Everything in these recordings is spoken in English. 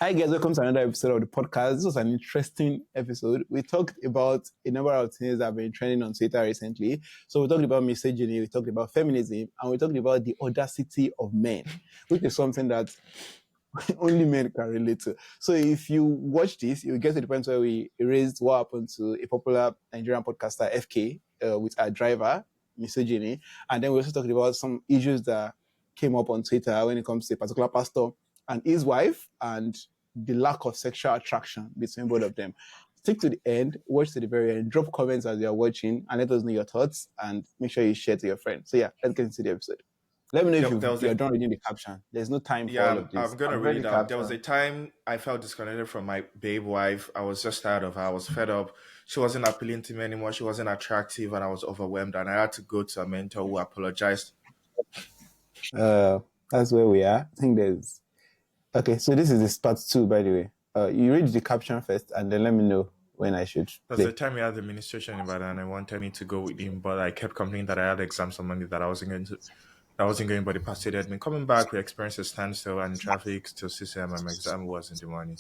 Hi guys, welcome to another episode of the podcast. This was an interesting episode. We talked about a number of things that have been trending on Twitter recently. So we talked about misogyny, we talked about feminism, and we talked about the audacity of men, which is something that only men can relate to. So if you watch this, you get to the point where we erased what happened to a popular Nigerian podcaster, FK, with our driver, misogyny. And then we also talked about some issues that came up on Twitter when it comes to a particular pastor and his wife and the lack of sexual attraction between both of them. Stick to the end, watch to the very end, drop comments as you're watching, and let us know your thoughts, and make sure you share to your friends. So yeah, let's get into the episode. Let me know if you're done reading the caption. There's no time for all of this. I'm going to read it out. There was a time I felt disconnected from my babe wife. I was just tired of her. I was fed up. She wasn't appealing to me anymore. She wasn't attractive, and I was overwhelmed, and I had to go to a mentor who apologized. That's where we are. I think there's... Okay, so this is this part 2, by the way. You read the caption first, and then let me know when I should play. There's the time we had the administration in Ibadan, and I wanted me to go with him, but I kept complaining that I had exams on Monday that I wasn't going, but the persuaded me. Coming back, we experienced a standstill and traffic till 6 a.m. and my exam was in the morning.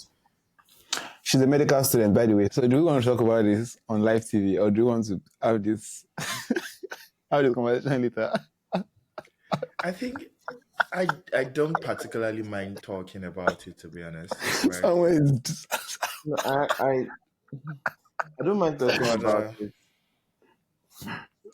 She's a medical student, by the way. So do we want to talk about this on live TV, or do you want to have this conversation later? I think I don't particularly mind talking about it, to be honest. Right? No, I don't mind talking about it.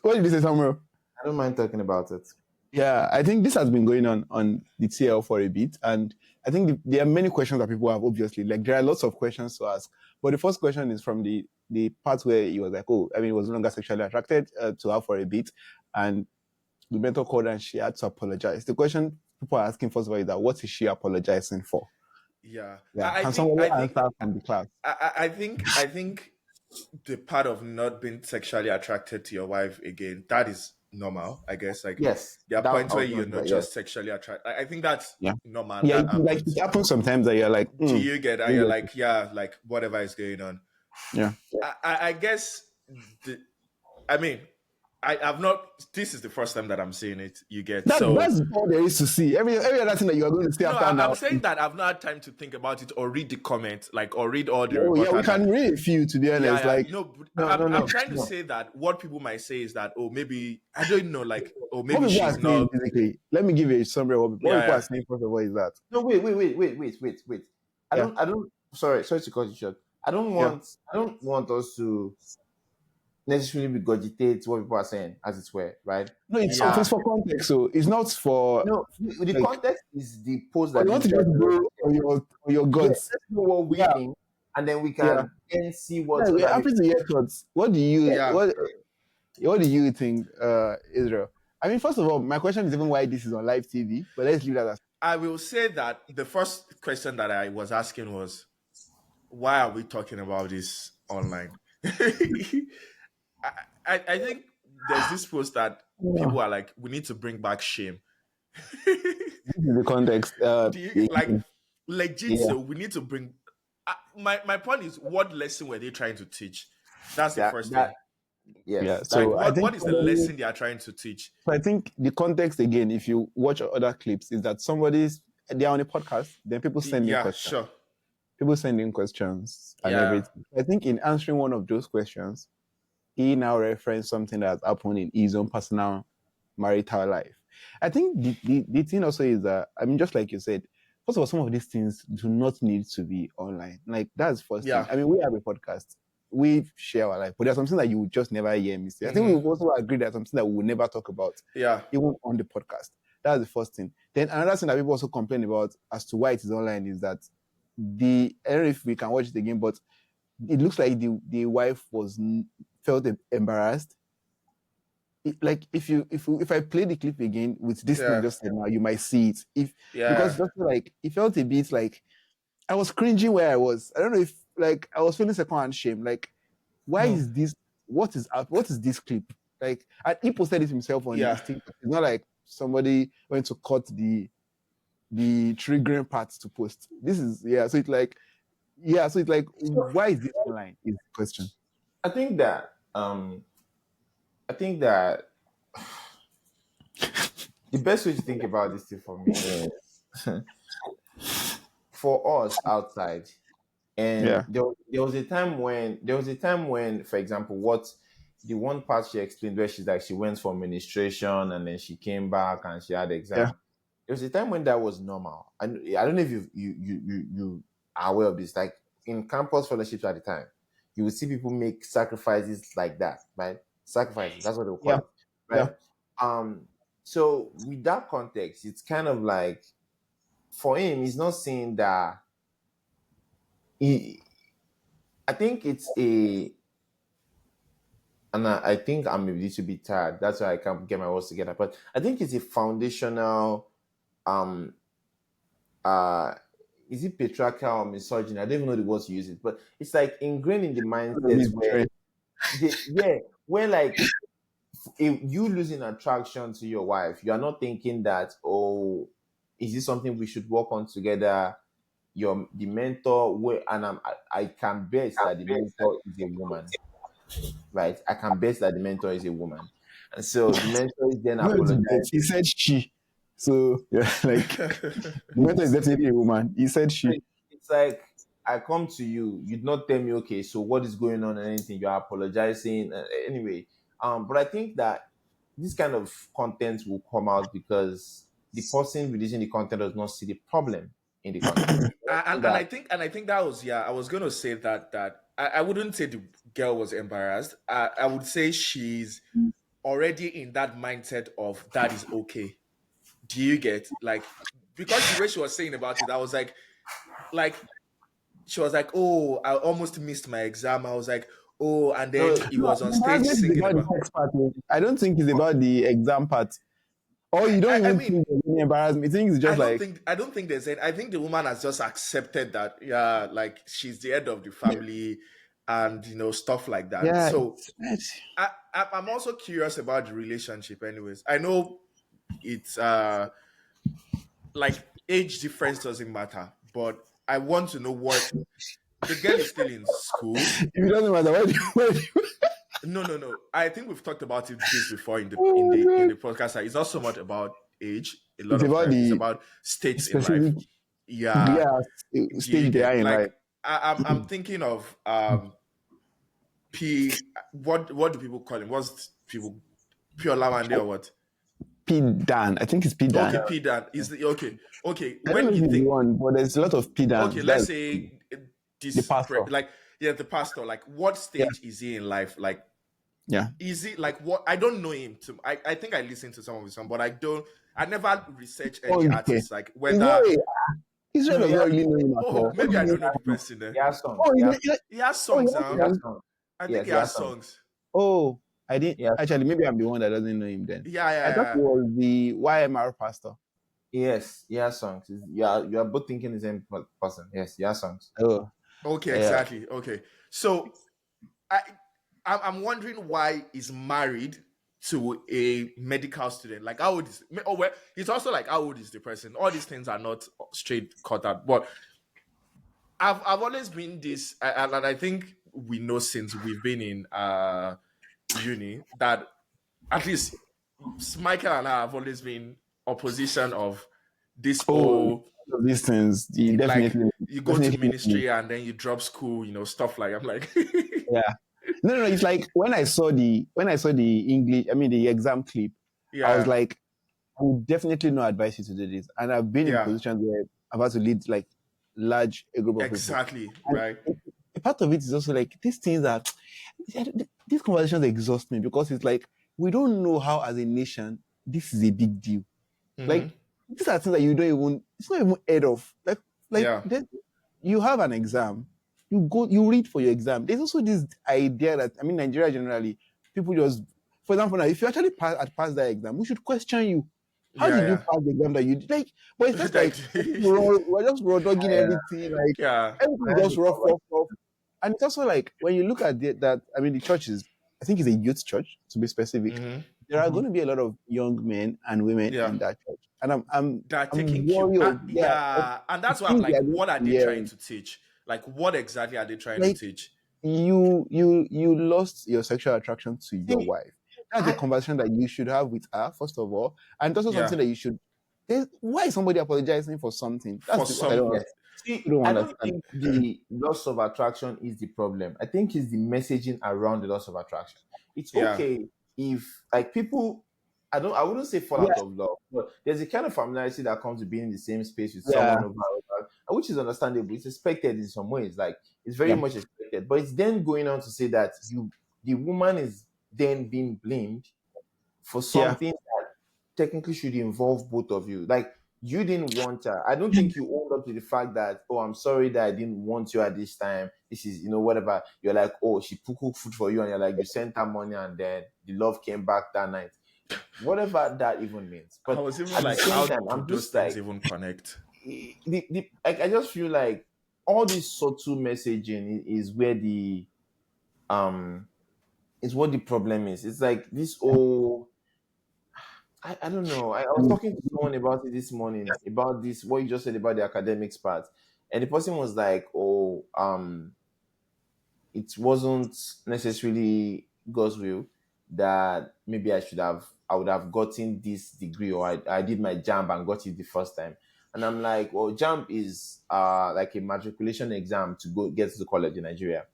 What did you say, Samuel? I don't mind talking about it. Yeah, I think this has been going on the TL for a bit, and I think there are many questions that people have, obviously. Like, there are lots of questions to ask. But the first question is from the part where he was like, he was no longer sexually attracted to her for a bit, and the mentor called and she had to apologize. The question people are asking first of all is that, what is she apologizing for? Yeah. Can someone answer from the class? I think the part of not being sexually attracted to your wife again, that is normal, I guess. Like, yes, there are points where you're not just sexually attracted. I think that's normal. Yeah, like it happens sometimes that you're like, do you get? And you're like, yeah, like whatever is going on. Yeah. I guess. I've not. This is the first time that I'm seeing it. You get that's all there is to see. Every other thing that you are going to see after now. I'm saying that I've not had time to think about it or read the comment, or read all the. Yeah, we can read a few, to be honest. I'm trying to say that what people might say is that, maybe I don't know, like, maybe she's not. Basically, let me give you a summary of what people are saying. First of all, is that wait. I don't. Sorry to cut you short. I don't want us to necessarily regurgitate what people are saying, as it were, right? No, it's for context, so it's not for... No, the context is the post that... You want to just go on your guts. Let's know what we think, and then we can then see what... we're happy to hear thoughts. What do you think, Israel? I mean, first of all, my question is even why this is on live TV, but let's leave that as... I will say that the first question that I was asking was, why are we talking about this online? I think there's this post that people are like, we need to bring back shame. This is the context. Legit? So we need to bring. My point is, what lesson were they trying to teach? That's the first thing. Yeah. So what is the lesson they are trying to teach? So I think the context, again, if you watch other clips, is that they're on a podcast, then people send in questions. Sure. People send in questions and everything. I think in answering one of those questions, he now referenced something that happened in his own personal marital life. I think the thing also is that, I mean, just like you said, first of all, some of these things do not need to be online. Like, that's first thing. I mean, we have a podcast. We share our life, but there's something that you would just never hear me say. I think we've also agreed that something that we will never talk about, even on the podcast. That's the first thing. Then another thing that people also complain about as to why it is online is that I don't know if we can watch it again, but it looks like the wife felt embarrassed. If I play the clip again with this thing just said now, you might see it. Because just like it felt a bit like I was cringing where I was. I don't know if like I was feeling secondhand shame. Like, why is this? What is this clip? Like, and he posted it himself on his thing. It's not like somebody went to cut the triggering parts to post. This is So it's like why is this online? Is the question. I think that the best way to think about this thing for me is for us outside, and Yeah. there was a time when, for example, what the one part she explained where she's like she went for administration and then she came back and she had Yeah. exam. There was a time when that was normal. And I don't know if you are aware of this. Like in campus fellowships at the time, you would see people make sacrifices like that, right? Sacrifices, that's what they'll call Yeah. it. Yeah. Right. So with that context, it's kind of like for him, he's not saying that he I think it's a and I think I'm a little bit tired. That's why I can't get my words together. But I think it's a foundational um uh is it patriarchal or misogyny? I don't even know the words to use it, but it's like ingrained in the mindset where where like if you losing attraction to your wife, you are not thinking that, oh, is this something we should work on together? The mentor, I can bet that the mentor is a woman, right? I can bet that the mentor is a woman, and so the mentor is then No, apologizing. he said she. So yeah, like the mentor is definitely a woman. He said she. It's like I come to you, you'd not tell me, okay, so what is going on and anything. You're apologizing anyway. But I think that this kind of content will come out because the person releasing the content does not see the problem in the content. And I think that was, yeah, I was gonna say that I wouldn't say the girl was embarrassed. I would say she's already in that mindset of that is okay. Do you get, like, because the way she was saying about it, I was like she was like, oh, I almost missed my exam. I was like, oh, and No, then he No, was on stage embarrassment is singing about the about. text part. I don't think it's about the exam part. Or you don't I even mean, think there's any embarrassment. You think it's just like I don't think there's any. I think the woman has just accepted that, yeah, like she's the head of the family, and stuff like that. yeah. So I'm also curious about the relationship. Anyways, I know it's like age difference doesn't matter, but I want to know what the girl is still in school. If it doesn't matter, No. I think we've talked about this before in the oh in my the in God. the podcast. That it's not so much about age. A lot It's of about times, it's the about states in life. specific Yeah, do you stage they are get, in life. like, I'm thinking of P. What do people call him? What's people Pure Lamande or what? P Dan. I think it's P Dan. Okay, P Dan is the okay. I don't When know if you he's the think, one, but there's a lot of P okay, Dans. let's That's say the this, pastor. like, yeah, the pastor. Like, what Yeah. stage is he in life? Like, Yeah. is it like what? I don't know him. I think I listened to some of his songs, but I never researched any Okay. artists, like It's not whether. Israel no, does not really know him at Oh, all. What maybe do you I mean? don't know the person there. he has songs. Oh, He he, has, He has oh, songs he now. has songs. songs. I think Yes, he he has has songs. songs. Oh, I didn't Yes, actually. Maybe I'm the one that doesn't know him then. Yeah, I thought yeah, it was the YMR pastor. yes, he has songs. You are both thinking the same person. Yes, he has songs. Oh, yeah. Okay, Yeah. exactly. Okay, so I I'm wondering why he's married to a medical student. Like, how old is? Oh, well, it's also like, how old is the person? All these things are not straight cut out. But I've always been this, and I think we know since we've been in uni that at least Michael and I have always been opposition of this oh, whole, these things. like, Definitely, you go to definitely. ministry and then you drop school, stuff like, I'm like, Yeah. No. It's like when I saw the English, I mean the exam clip, I was yeah, like, I would definitely not advise you to do this. And I've been in yeah, positions where I've had to lead like a group of people. exactly, And right, a part of it is also like these things that these conversations exhaust me because it's like we don't know how as a nation this is a big deal. mm-hmm. Like these are things that you don't even it's not even heard of. Yeah, You have an exam, you read for your exam. There's also this idea that Nigeria generally people just for example now if you actually pass that exam, we should question you. How did you yeah, pass the exam that you did? Like, but it's yeah. just like we're just raw dogging everything, like Yeah, everything I just rough. And it's also like when you look at the church is, I think it's a youth church to be specific. mm-hmm. There are going to be a lot of young men and women Yeah. in that church, and They're I'm taking cue. worried of Yeah, and the that's why I'm things they like, are going what to are be they trying hearing. to teach? Like, what exactly are they trying to Like teach? you lost your sexual attraction to your See, wife. That's a I, conversation that you should have with her first of all, and it's also Yeah, something that you should. Why is somebody apologizing for something? for What I don't some. yes. understand. See, don't I don't understand. think the loss of attraction is the problem. I think it's the messaging around the loss of attraction. It's Yeah. okay if like people, I wouldn't say fall Yeah, out of love, but there's a kind of familiarity that comes with being in the same space with yeah, someone over, which is understandable. It's expected in some ways, like it's very yeah, much expected. But it's then going on to say that the woman is then being blamed for yeah. something that technically should involve both of you. Like you didn't want her. I don't think you owned up to the fact that, oh, I'm sorry that I didn't want you at this time. This is, whatever. You're like, oh, she cooked food for you, and you're like, you sent her money, and then the love came back that night. Whatever that even means. I But was even at the like, same how time, do I'm those just things like, even connect? I just feel like all this subtle messaging is where the is what the problem is. It's like this whole I don't know. I was And talking to someone about it this morning about this what you just said about the academics part, and the person was like, "Oh, it wasn't necessarily God's will that maybe I would have gotten this degree, or I did my jump and got it the first time." And I'm like, "Well, jump is like a matriculation exam to go get to the college in Nigeria."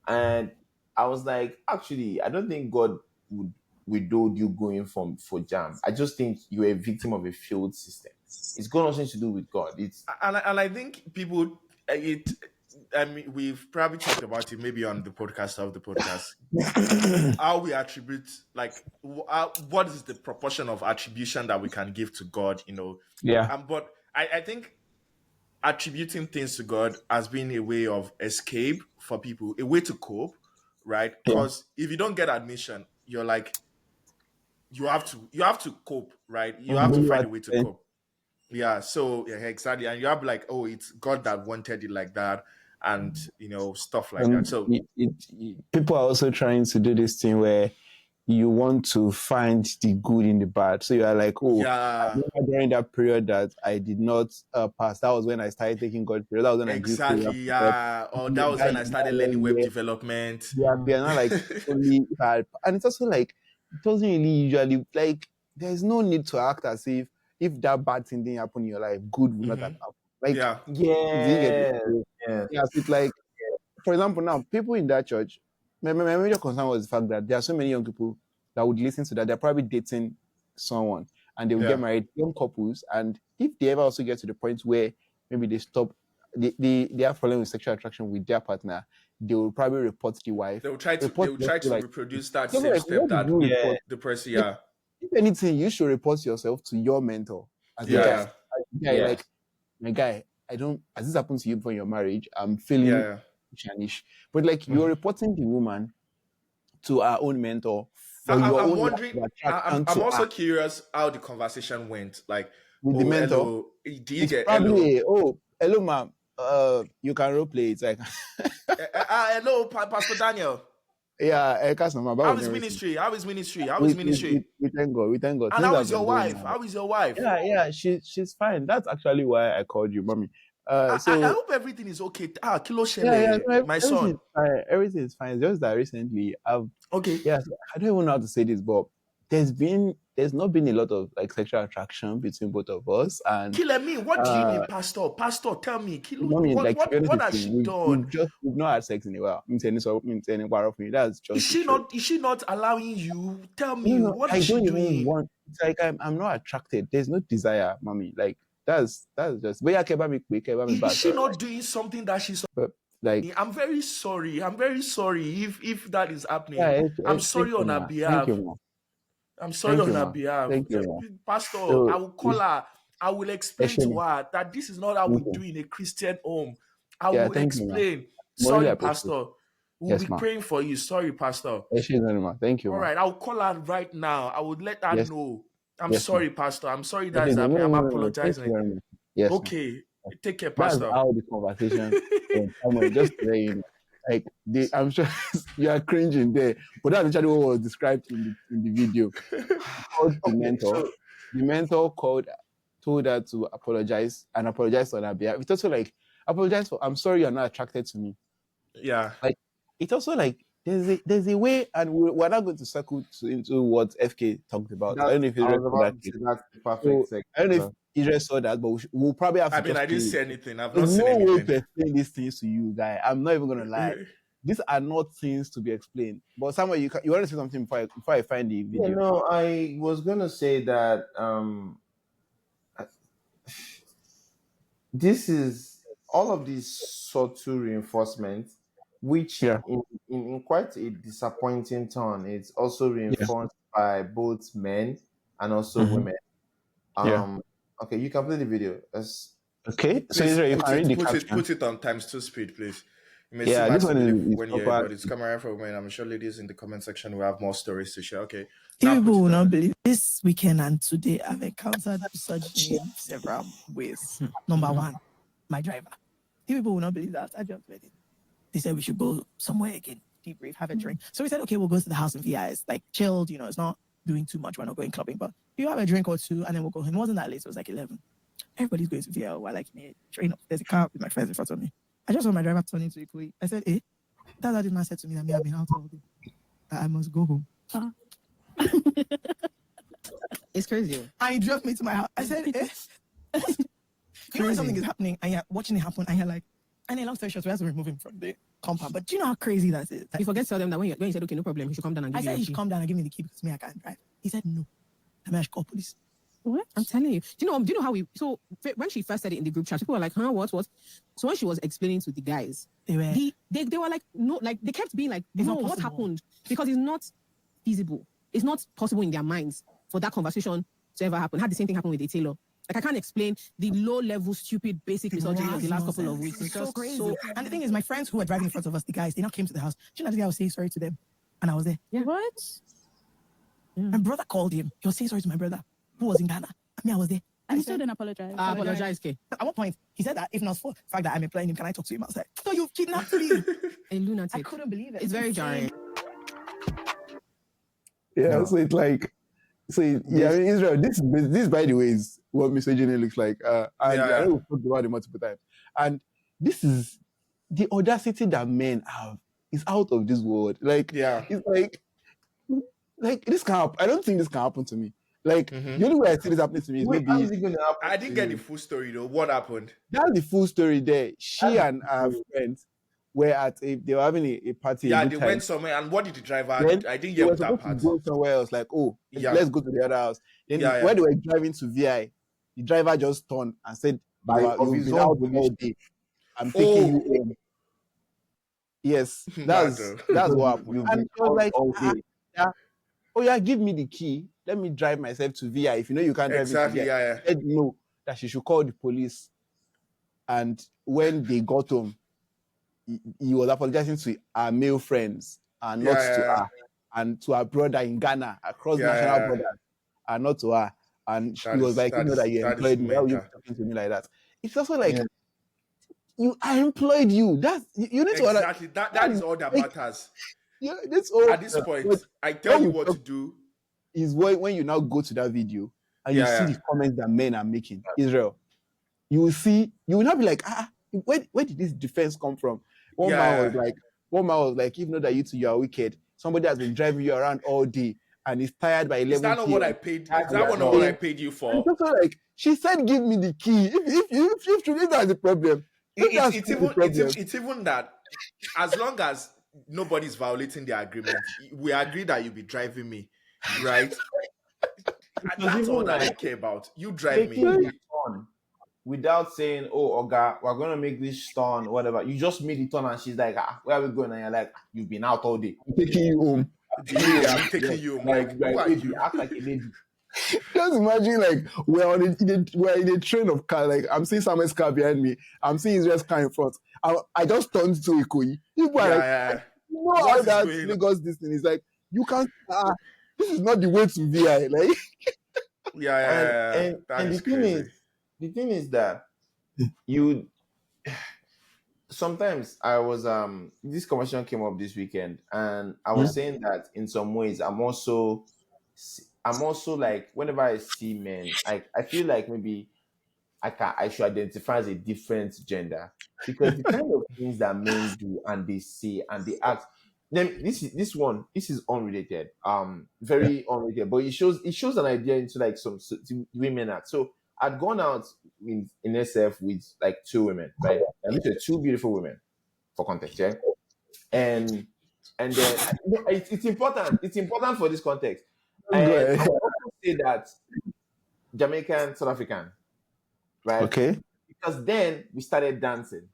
And I was like, actually, I don't think God would withhold you going for jam. I just think you're a victim of a failed system. It's got nothing to do with God. It's And I think people it. I mean, we've probably talked about it maybe on the podcast of the podcast. How we attribute, like, what is the proportion of attribution that we can give to God? yeah, But I think attributing things to God has been a way of escape for people, a way to cope, right? yeah. Because if you don't get admission, you're like you have to cope, right? You have to Really find what a way to you cope. Yeah, so yeah, exactly. And you have like, oh, it's God that wanted it like that, and stuff like that. So people are also trying to do this thing where you want to find the good in the bad. So you are like, oh, I yeah, remember during that period that I did not pass. That was when I started taking God period. That was when I grew exactly. curious. That Yeah. Or that was when I started learning web year, development. we are not like only bad. And it's also like, it doesn't really usually, like, there's no need to act as if that bad thing didn't happen in your life, good would not have Hmm. happened. Like, Yeah. do you get it? yes, So, yes. yeah, so it's like, for example, now people in that church, my major concern was the fact that there are so many young people that would listen to that. They're probably dating someone and they will get Yeah. married, young couples. And if they ever also get to the point where maybe they stop, they are falling with sexual attraction with their partner, they will probably report the wife, They will try to they report will the try husband, to like, reproduce that so same like, step what did that you Yeah, report? the person. If, Yeah. if anything, you should report yourself to your mentor as a guy. yes, Yeah. As a guy, yes. like, my guy, I don't, as this happened to you before your marriage, I'm feeling Yeah. shanish. But like, Yeah. you're reporting the woman to our own mentor for I, your I'm own lack wondering. of I'm attraction I'm to her also curious how the conversation went. Like, with the oh, mentor. hello, do you It's get hello? probably, oh, hello, ma'am. You can role play. It's like, Hello, Pastor Daniel. yeah, Cass, mama, How was is everything. ministry? How is ministry? How is ministry? We thank God. We thank God. And Things how have is been your going wife? on. How is your wife? Yeah, she's fine. That's actually why I called you, mommy. I So hope everything is okay. Kilo yeah, Shele, no, my everything is son. fine. Everything is fine. It's just that recently Okay. yeah, so I don't even know how to say this, but there's not been a lot of like sexual attraction between both of us, and Killer me. What do you uh mean, Pastor? Pastor, tell me. Kilo, I mean, what like, to be what honest what with has you, she done? we've not had sex in a while. I'm saying so. I'm saying for me. That's Is just the she truth. not is she not allowing you? Tell No, me, no, what is I she don't even doing? want. It's like I'm not attracted. There's no desire, mommy. Like, that's just. But yeah, keep me Is back. she not doing something that she's But like, I'm very sorry. I'm very sorry if that is yeah, happening. I'm thank sorry you, on her ma. Thank you, behalf. ma. I'm sorry Thank on you, her ma. behalf. Thank you, ma. Pastor, I So, will call her. I will explain Esheni, to her that this is not how we thank you. do in a Christian home. I Yeah, will thank you, ma. explain. Really Sorry, appreciate it. Pastor. We'll be Yes, ma. praying for you. Sorry, Pastor. Esheni, ma. Thank you, All ma. right, I'll call her right now. I would let her Yes, know. I'm yes, ma. sorry, Pastor. I'm sorry Esheni, that's no, happening. no, I'm no, no. Thank you apologizing. very much. Yes, ma. Okay. Take care, That's Pastor. how the conversation went. Samuel, just to let you know. Like, I'm sure you are cringing there, but that's actually what was described in the video. Called the Okay, mentor. so The mentor told her to apologize and apologize on her behalf. It's also like, apologize for, I'm sorry you're not attracted to me. Yeah. Like, it's also like, there's a way, and we're not going to circle into what FK talked about. I that don't know if you I read was for that about to case. say that's the perfect So segue. I don't know Bro. Israel saw that, but we'll probably have to I mean, just I didn't play see it. anything. I've There's not seen no way to anything. explain these things to you, guy. I'm not even gonna lie. These are not things to be explained. But Samuel, you want to say something before I find the video? Yeah, no, I was gonna say that this is all of these subtle reinforcement, which in quite a disappointing turn, it's also reinforced by both men and also women. Okay, you can play the video. Okay, so Please Israel, you can read the caption. put it on ×2 speed, please. You may Yeah, seem hard this to one believe is when you hear, proper. but it's camera for women. I'm sure ladies in the comment section will have more stories to share. Okay. People will not believe this weekend and today I've encountered misogyny in several ways. Number one, my driver. People will not believe that. I just read it. They said we should go somewhere again, debrief, have a drink. So we said, okay, we'll go to the house in VI. It's like chilled, it's not doing too much. We're not going clubbing, but you have a drink or two and then we'll go home. It wasn't that late. It was like 11. Everybody's going to VI. We're like in a train. There's a car with my friends in front of me. I just saw my driver turn into Ikoyi. I said, that's how the man said to me that I've been out all day. That I must go home. It's crazy. And he drove me to my house. I said, you know when something is happening and you're watching it happen and you're like, and then long story short, we have to remove him from the compound. But do you know how crazy that is? You forget to tell them that when you said, okay, no problem, he should come down and give you the key. I said he should come down and give me the key because me, I can't drive. He said no. I mean, I should call police. What? I'm telling you. Do you know how so when she first said it in the group chat, people were like, huh, what? So when she was explaining to the guys, they were like, no, like they kept being like, no, what happened? Because it's not feasible. It's not possible in their minds for that conversation to ever happen. Had the same thing happen with a tailor. Like I can't explain the low-level, stupid, basic misogyny of the last couple of weeks. It's so just crazy. So and the thing is, my friends who were driving in front of us, the guys, they now came to the house. Do you know the day I was saying sorry to them? And I was there. Yeah. What? Yeah. My brother called him. He was saying sorry to my brother, who was in Ghana. I was there. And he still didn't apologize. Apologize, okay. At one point, he said that if not for the fact that I'm employing him, can I talk to him outside? So you've kidnapped me. A lunatic. I couldn't believe it. It's very jarring. Yeah, so it's like, Israel, this by the way is what misogyny looks like. And I know we've talked about it multiple times. And this is the audacity that men have is out of this world. Like, it's like this can't happen. I don't think this can happen to me. Like, the only way I see this happening to me is maybe. How is it going to happen? I didn't get the full story though. What happened? That's the full story there. She and her friends were they were having a party. Yeah, they went somewhere. And what did the driver? Then I didn't get that part. Go somewhere else. Like, let's go to the other house. Then when they were driving to VI, the driver just turned and said, "You've been out all day. I'm taking you home." Yes, that's what happened. And she was like, give me the key. Let me drive myself to VI. If you know you can't drive me to VI. Said no, that she should call the police. And when they got home, he was apologizing to our male friends and not to her, and to her brother in Ghana across national borders, and not to her. And she was like, that you employed me. Why are you talking to me like that? It's also like, I employed you. That's you need to exactly. That is all that matters. Yeah, that's all. At this point, I tell you what to do. Is when you now go to that video and you see the comments that men are making, Israel, you will not be like, where did this defense come from? One man was like, even though that you are wicked, somebody has been driving you around all day and is tired by 11 Is that not what I paid? Is that not what I paid you for? And also like, she said, give me the key. If that's the problem. It's even that as long as nobody's violating the agreement, we agree that you'll be driving me, right? That's all that I care about. You drive me. Without saying, Oga, we're going to make this turn, whatever. You just made the turn and she's like, where are we going? And you're like, you've been out all day. I'm taking you home. I'm taking you home. Like, who are you? Act like a lady. Just imagine, like, we're in a train of car. Like, I'm seeing Samuel's car behind me. I'm seeing Israel's car in front. I just turned to Ikoyi. People are like, you know how that Lagos this thing is like, you can't, this is not the way to VI. Like, And the thing is that you sometimes I was this conversation came up this weekend and I was saying that in some ways I'm also like whenever I see men, I feel like maybe I should identify as a different gender because the kind of things that men do and they say and they act. Then this is unrelated, very unrelated, but it shows an idea into like some the way men act. So I'd gone out in SF with like 2 women, right? And these were 2 beautiful women, for context, yeah. And then it's important. It's important for this context. And I would also say that Jamaican, South African, right? Okay. Because then we started dancing.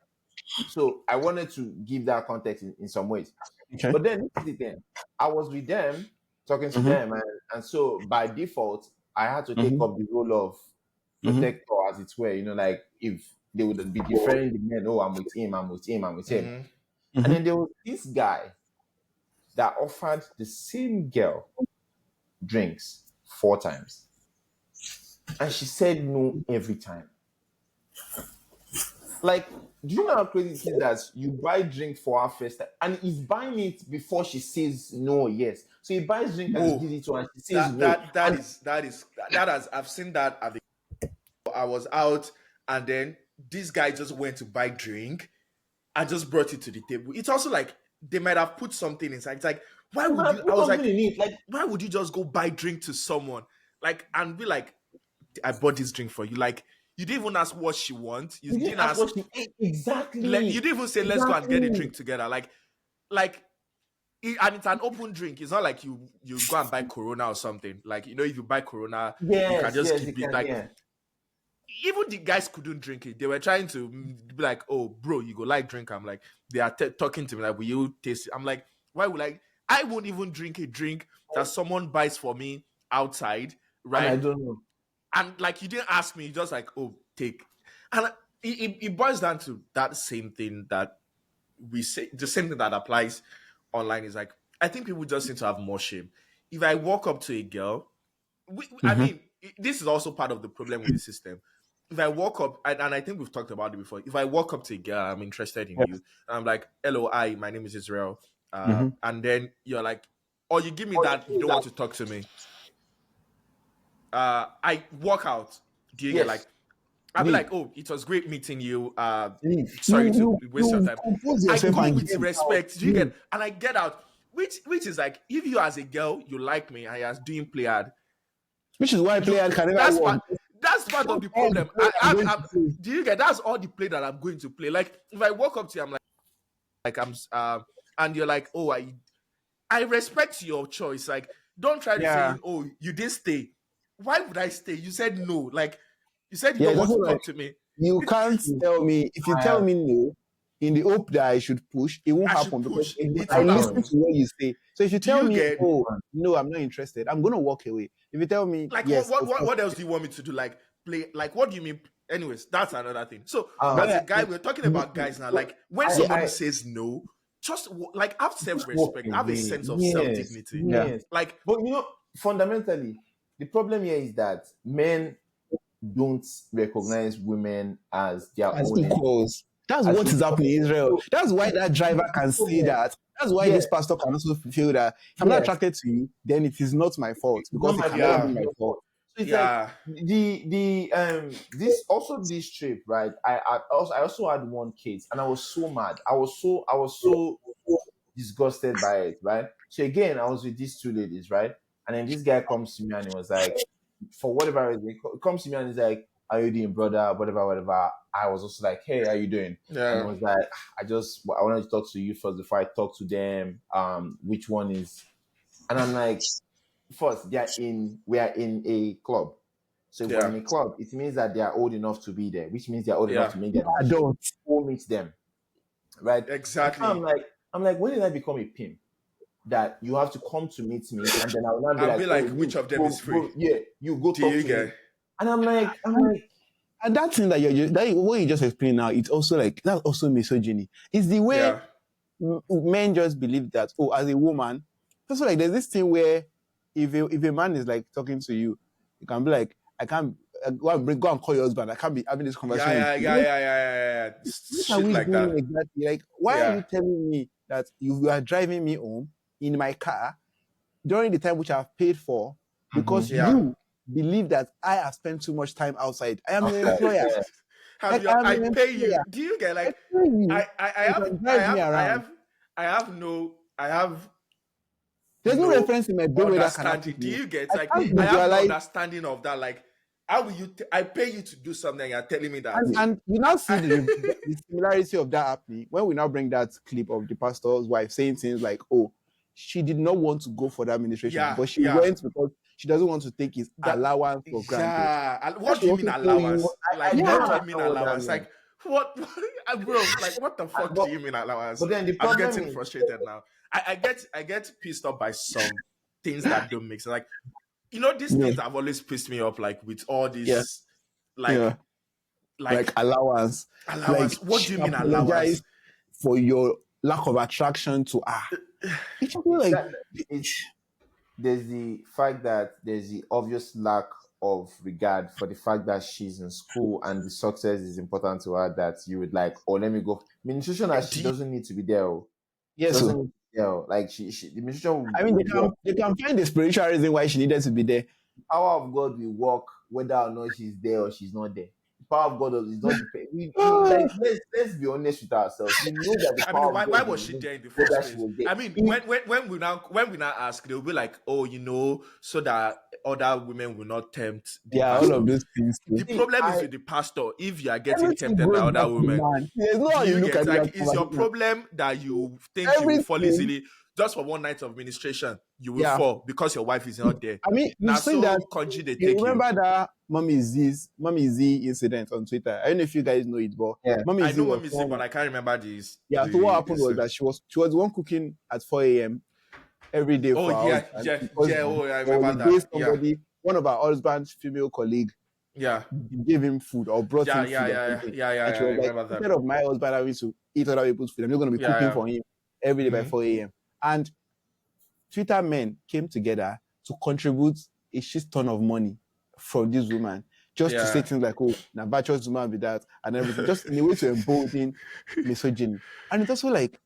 So I wanted to give that context in some ways. Okay. But then this is the thing. I was with them, talking to them, and so by default, I had to take up the role of protector, as it were. You know, like if they would be different, the men, oh, I'm with him, I'm with him, I'm with him. And then there was this guy that offered the same girl drinks 4 times. And she said no every time. Like, do you know how crazy it is that you buy drink for her first time and he's buying it before she says no, yes. So he buys drink and he gives it to her and she says no. I've seen that. I was out and then this guy just went to buy drink and just brought it to the table. It's also like they might have put something inside. It's like, why would you? I was like, why would you just go buy drink to someone like and be like, I bought this drink for you? Like, you didn't even ask what she wants. You didn't ask what she exactly. You didn't even say let's go and get a drink together. And it's an open drink. It's not like you go and buy Corona or something. Like, you know, if you buy Corona, you can just keep it. Like, even the guys couldn't drink it. They were trying to be like, oh, bro, you go like drink. I'm like, they are talking to me like, will you taste it? I'm like, why would I won't even drink a drink that someone buys for me outside, right? And I don't know. And like, you didn't ask me, just like, oh, take. And it boils down to that same thing that we say, the same thing that applies online is like, I think people just need to have more shame. If I walk up to a girl, I mean, this is also part of the problem with the system. If I walk up, and I think we've talked about it before, if I walk up to a girl, I'm interested in you, and I'm like, hello, hi, my name is Israel. And then you're like, or you give me that, you don't want to talk to me. I walk out. Do you get like, I'll be like, oh, it was great meeting you. Sorry to waste your time. I go with respect. Do you get? And I get out, which is like, if you as a girl, you like me, and you're doing play hard. Which is why play hard can never work. That's part of the problem. Do you get? That's all the play that I'm going to play. Like, if I walk up to you, I'm like I'm and you're like, oh, I respect your choice. Like, don't try to say, oh, you didn't stay. Why would I stay? You said no. Like, you said you don't want to talk to me. You can't tell me. If you tell me no, in the hope that I should push, it won't happen because I listen to what you say. So if you tell me, oh, no, I'm not interested, I'm going to walk away. If you tell me, like, yes, what else do you want me to do? Like, play? Like, what do you mean? Anyways, that's another thing. So, as a guy, we're talking about guys now. Like, when somebody says no, just like have self-respect, have a sense of self-dignity. Yes. Like, but you know, fundamentally, the problem here is that men don't recognize women as their own equals. That's what is happening in Israel. That's why that driver can say that. That's why this pastor can also feel that if I'm not attracted to you, then it is not my fault because it cannot be my fault. So it's like this trip, right? I also had one case and I was so mad. I was so disgusted by it, right? So again, I was with these 2 ladies, right? And then this guy comes to me and he was like, for whatever reason, he comes to me and he's like, how you doing, brother? Whatever. I was also like, hey, how you doing? Yeah. And I was like, I wanted to talk to you first before I talk to them. Which one is? And I'm like, first, we are in a club. So if we're in a club, it means that they are old enough to be there, which means they're old enough to make them adults go meet them. Right? Exactly. I'm like, when did I become a pimp? That you have to come to meet me, and then I will not be like, which of them is free? You go talk to me. And I'm like, and that thing that what you just explained now, it's also like that's also misogyny. It's the way men just believe that, oh, as a woman, also like there's this thing where if a man is like talking to you, you can be like, I can't go and call your husband. I can't be having this conversation. Yeah. Shit like that. Exactly. Like, why are you telling me that you are driving me home in my car during the time which I've paid for because you believe that I have spent too much time outside? I am an employer. I pay you. Do you get like I have there's no reference in my brain where that can understanding. Do you get like I have no understanding of that? Like How will you? I pay you to do something, and you're telling me that. And we now see the similarity of that happening when we now bring that clip of the pastor's wife saying things like, "Oh, she did not want to go for the administration, but she went because she doesn't want to take his allowance for granted." Yeah. What do you mean allowance? Like, I what do don't you mean understand what that allowance? means. Like, what, bro? Like, what the fuck do you mean allowance? But then the I'm problem getting is, frustrated now. I get pissed off by some things that don't make sense. Like, these things have always pissed me off. Like with all this, like allowance. Allowance. Like, What do you mean apologize allowance? for your lack of attraction to It's like there's the fact that there's the obvious lack of regard for the fact that she's in school and the success is important to her, that you would like, oh, let me go. Administration, she doesn't need to be there. Yes, doesn't need to be there. Like the administration. I mean, they can find the spiritual reason why she needed to be there. The power of God will work whether or not she's there or she's not there. The power of God is not dependent. Let's be honest with ourselves. We know that the power why was she there in the first place? I mean, when we now ask, they'll be like, oh, so that other women will not tempt the pastor. All of these things. The problem is with the pastor. If you are getting tempted by other women, there's no how you look at it. Is your problem that you think you will fall easily just for one night of administration? You will fall because your wife is not there. I mean, now so that you remember that Mommy Z incident on Twitter. I don't know if you guys know it, but Mommy I Z know Mommy Z, but I can't remember this. Yeah, so what happened was that she was the one cooking at 4 a.m. every day for I remember that. One of our husband's female colleague gave him food or brought him food. I remember that. Instead of my husband having to eat other people's food, I'm just going to be cooking for him every day by 4 a.m. And Twitter men came together to contribute a shit ton of money from this woman, just to say things like, oh, now virtuous woman with that and everything, just in a way to embolden misogyny. And it's also like,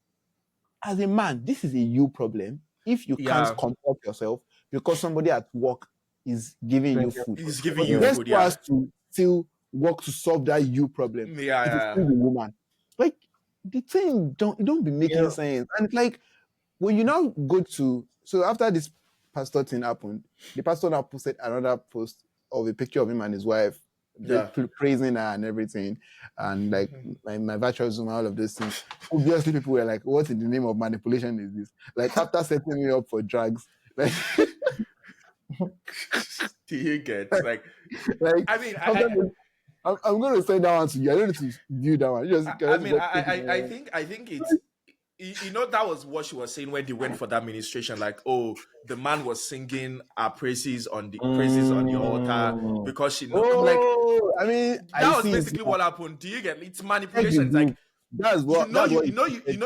as a man, this is a you problem. If you can't comport yourself because somebody at work is giving you food, he's giving you food, has to still work to solve that you problem. It is still the woman. Like, the thing don't be making sense. And like, when you now go to, so after this pastor thing happened, the pastor now posted another post of a picture of him and his wife, praising her and everything, and like my virtuous woman, all of those things. Obviously, people were like, "What in the name of manipulation is this?" Like, after setting me up for drugs, like, do you get like? I mean, I'm going to send that one to you. I don't need to view that one. I think it's. That was what she was saying when they went for that administration. Like, oh, the man was singing her praises on the altar because she knows. That was basically what happened. Do you get it? It's manipulation. It's like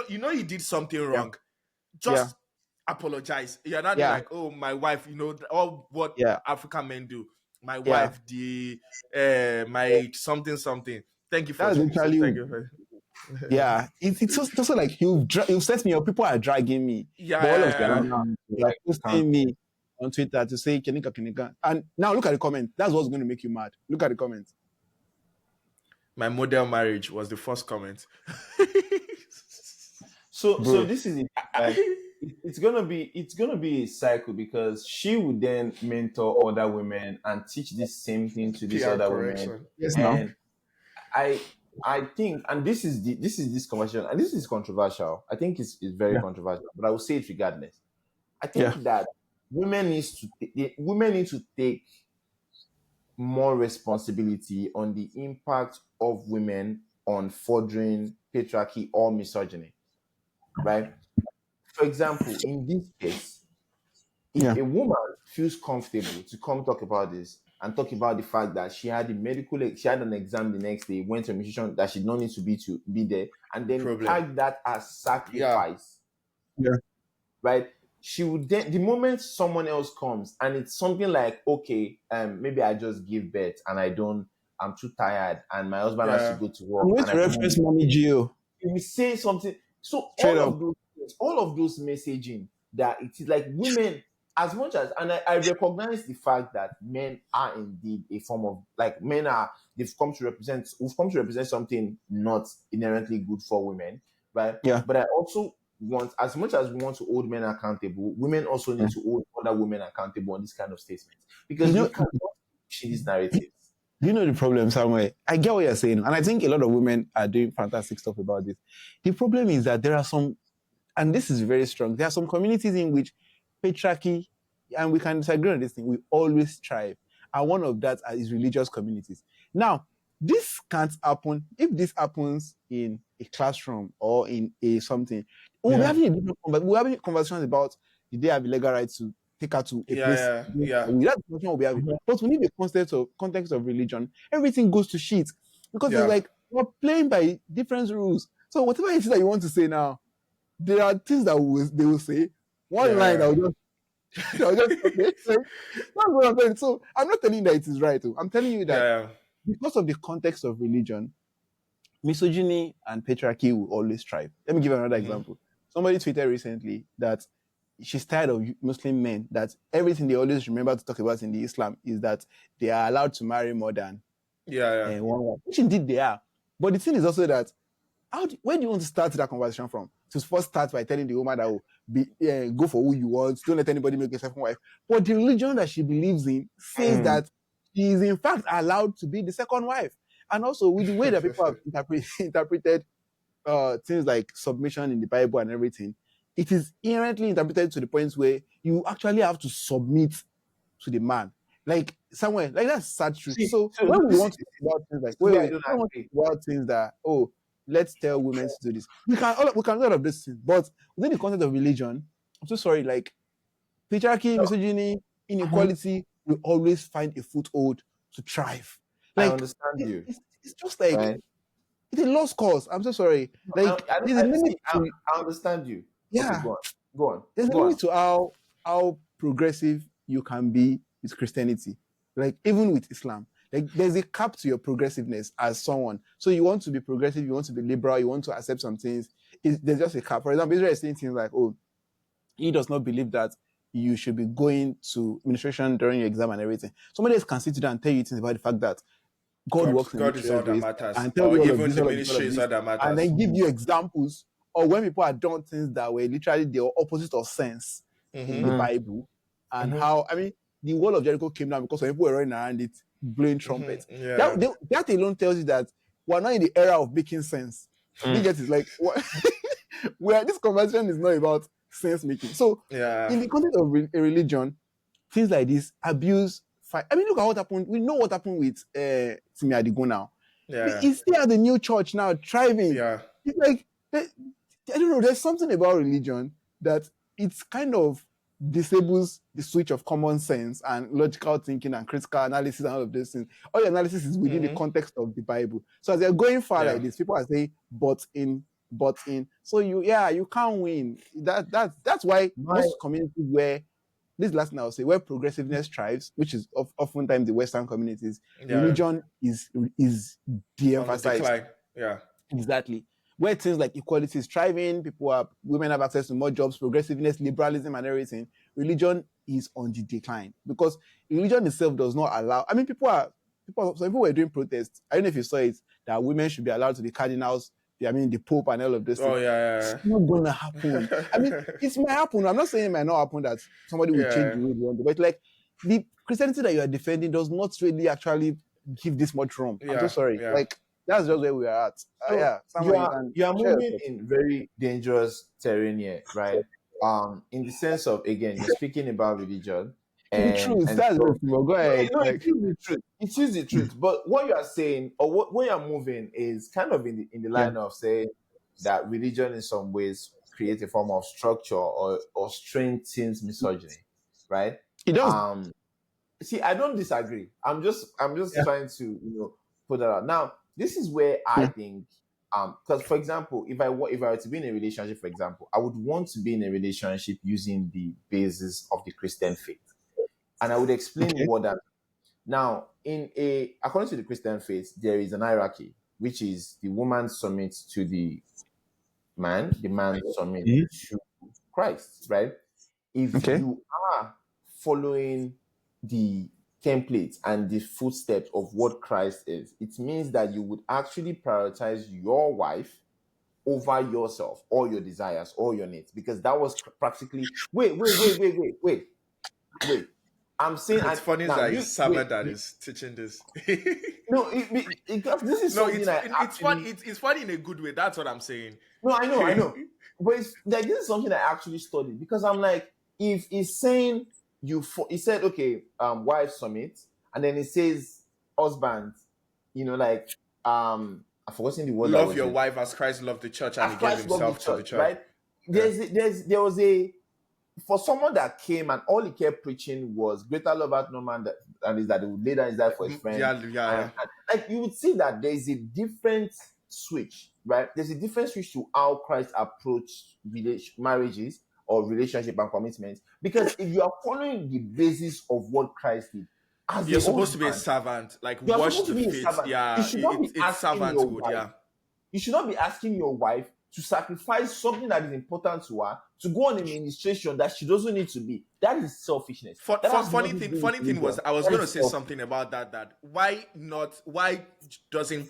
you did something wrong. Just apologize. You're not like, oh, my wife. All what African men do. My wife, my something. Thank you for thank you. It's also like you've set me up. People are dragging me. All of them are posting me on Twitter to say Kenika. And now look at the comments. That's what's going to make you mad. Look at the comments. My model marriage was the first comment. So this is it. It's gonna be a cycle, because she would then mentor other women and teach this same thing to these other women. Yes, and I think, and this is this conversation, and this is controversial. I think it's very controversial, but I will say it regardless. I think that women need to take more responsibility on the impact of women on furthering patriarchy or misogyny, right? For example, in this case, if a woman feels comfortable to come talk about this and talk about the fact that she had she had an exam the next day, went to a mission that she did not need to be there, and then tag that as sacrifice, right? She would then, the moment someone else comes and it's something like, okay, maybe I just give birth and I'm too tired and my husband has to go to work. Let's reference Mommy Gio. We say something. So all of those messaging that it is like women, as much as, and I recognize the fact that men are indeed a form of, like, we've come to represent something not inherently good for women, right? Yeah. But I also want, as much as we want to hold men accountable, women also need to hold other women accountable on this kind of statements, because you cannot push these narratives. Do you know the problem somewhere? I get what you're saying, and I think a lot of women are doing fantastic stuff about this. The problem is that there are some, and this is very strong, there are some communities in which patriarchy, and we can disagree on this thing, we always thrive. And one of that is religious communities. Now, this can't happen if this happens in a classroom or in a something. We'll be having a different we're having conversations about did they have the legal right to take her to a place. Yeah. That's the question we'll be having. But we need the context of religion. Everything goes to shit. Because it's like we're playing by different rules. So whatever it is that you want to say now, there are things that they will say. One line I'll just okay. Like, that's what I'm saying. So I'm not telling you that it is right. I'm telling you that because of the context of religion, misogyny and patriarchy will always thrive. Let me give another example. Somebody tweeted recently that she's tired of Muslim men, that everything they always remember to talk about in the Islam is that they are allowed to marry more than one wife. Which indeed they are. But the thing is also that where do you want to start that conversation from? To first start by telling the woman that go for who you want, don't let anybody make a second wife. But the religion that she believes in says that she is in fact allowed to be the second wife. And also with the way that people have interpreted things like submission in the Bible and everything, it is inherently interpreted to the point where you actually have to submit to the man. Like somewhere, like that's sad truth. So when we want to talk about things like about things that let's tell women to do this. We can do all of these things, but within the context of religion, I'm so sorry, like patriarchy, misogyny, inequality will always find a foothold to thrive. Like, I understand you. It's just like it's a lost cause. I'm so sorry. Like there's a limit I understand you. Yeah. Okay, go on. There's a limit to how progressive you can be with Christianity. Like even with Islam. Like there's a cap to your progressiveness as someone. So you want to be progressive, you want to be liberal, you want to accept some things. There's just a cap. For example, Israel is saying things like, he does not believe that you should be going to administration during your exam and everything. Somebody else can sit down and tell you things about the fact that God works in God is all that matters. and tell you even the ministry is all that matters. And then give you examples or when people are done things that were literally the opposite of sense in the Bible and how, I mean, the wall of Jericho came down because people were running around it blowing trumpets. That alone tells you that we're not in the era of making sense. You get it? Like, where this conversation is not about sense making. So, in the context of a religion, things like this, abuse, fight. I mean, look at what happened. We know what happened with Timi Adigun now. He's still at the new church now, thriving. It's like, I don't know, there's something about religion that it's kind of disables the switch of common sense and logical thinking and critical analysis and all of those things. All the analysis is within the context of the Bible. So as they're going far like this, people are saying, but in. So you can't win. That's why most communities where this last thing I'll say, where progressiveness thrives, which is oftentimes the Western communities, religion is de-emphasized. Exactly. Where things like equality is thriving, women have access to more jobs, progressiveness, liberalism, and everything. Religion is on the decline because religion itself does not allow. I mean, some people were doing protests. I don't know if you saw it, that women should be allowed to be cardinals. I mean, the Pope and all of this. It's not gonna happen. I mean, it might happen. I'm not saying it might not happen that somebody will change the way they want, but like the Christianity that you are defending does not really actually give this much room. I'm so sorry. Like that's just where we are at. You are moving in very dangerous terrain here, right? In the sense of, again, you're speaking about religion. The truth. That's go ahead. It is the truth. But what you are saying, or what you are moving, is kind of in the line of saying that religion in some ways creates a form of structure or strengthens misogyny, right? It does. See, I don't disagree. I'm just trying to put that out. Now, this is where I think, because for example, if I were to be in a relationship, for example, I would want to be in a relationship using the basis of the Christian faith, and I would explain what that. Now, according to the Christian faith, there is an hierarchy, which is the woman submits to the man submits to Christ, right? If you are following the template and the footsteps of what Christ is, it means that you would actually prioritize your wife over yourself or your desires or your needs, because that was practically wait. I'm saying, It's funny now that you it's Sama wait, that is teaching this. no, because this is No, something I it's fun. actually. It's funny in a good way. That's what I'm saying. No, I know, but it's like this is something I actually studied because I'm like, if he's saying he said okay, wife submit, and then it says husband, like I've forgotten the word that Love was your used. wife as Christ loved the church and As he gave Christ loved the himself to the church, church. right? There was a for someone that came and all he kept preaching was greater love hath no man and is that he would lay down his life for his friend. Yeah. And like you would see that there is a different switch, right? There's a different switch to how Christ approached marriages or relationship and commitment. Because if you are following the basis of what Christ did, as you're a supposed to be a husband, servant, like you're wash supposed the to be a feet. servant. Yeah, You should not be it's asking your servanthood. wife. Yeah, You should not be asking your wife to sacrifice something that is important to her to go on a ministration that she doesn't need to be. That is selfishness. That has funny nothing to do with funny thing was religion. I was That going to is say selfish. something about that why doesn't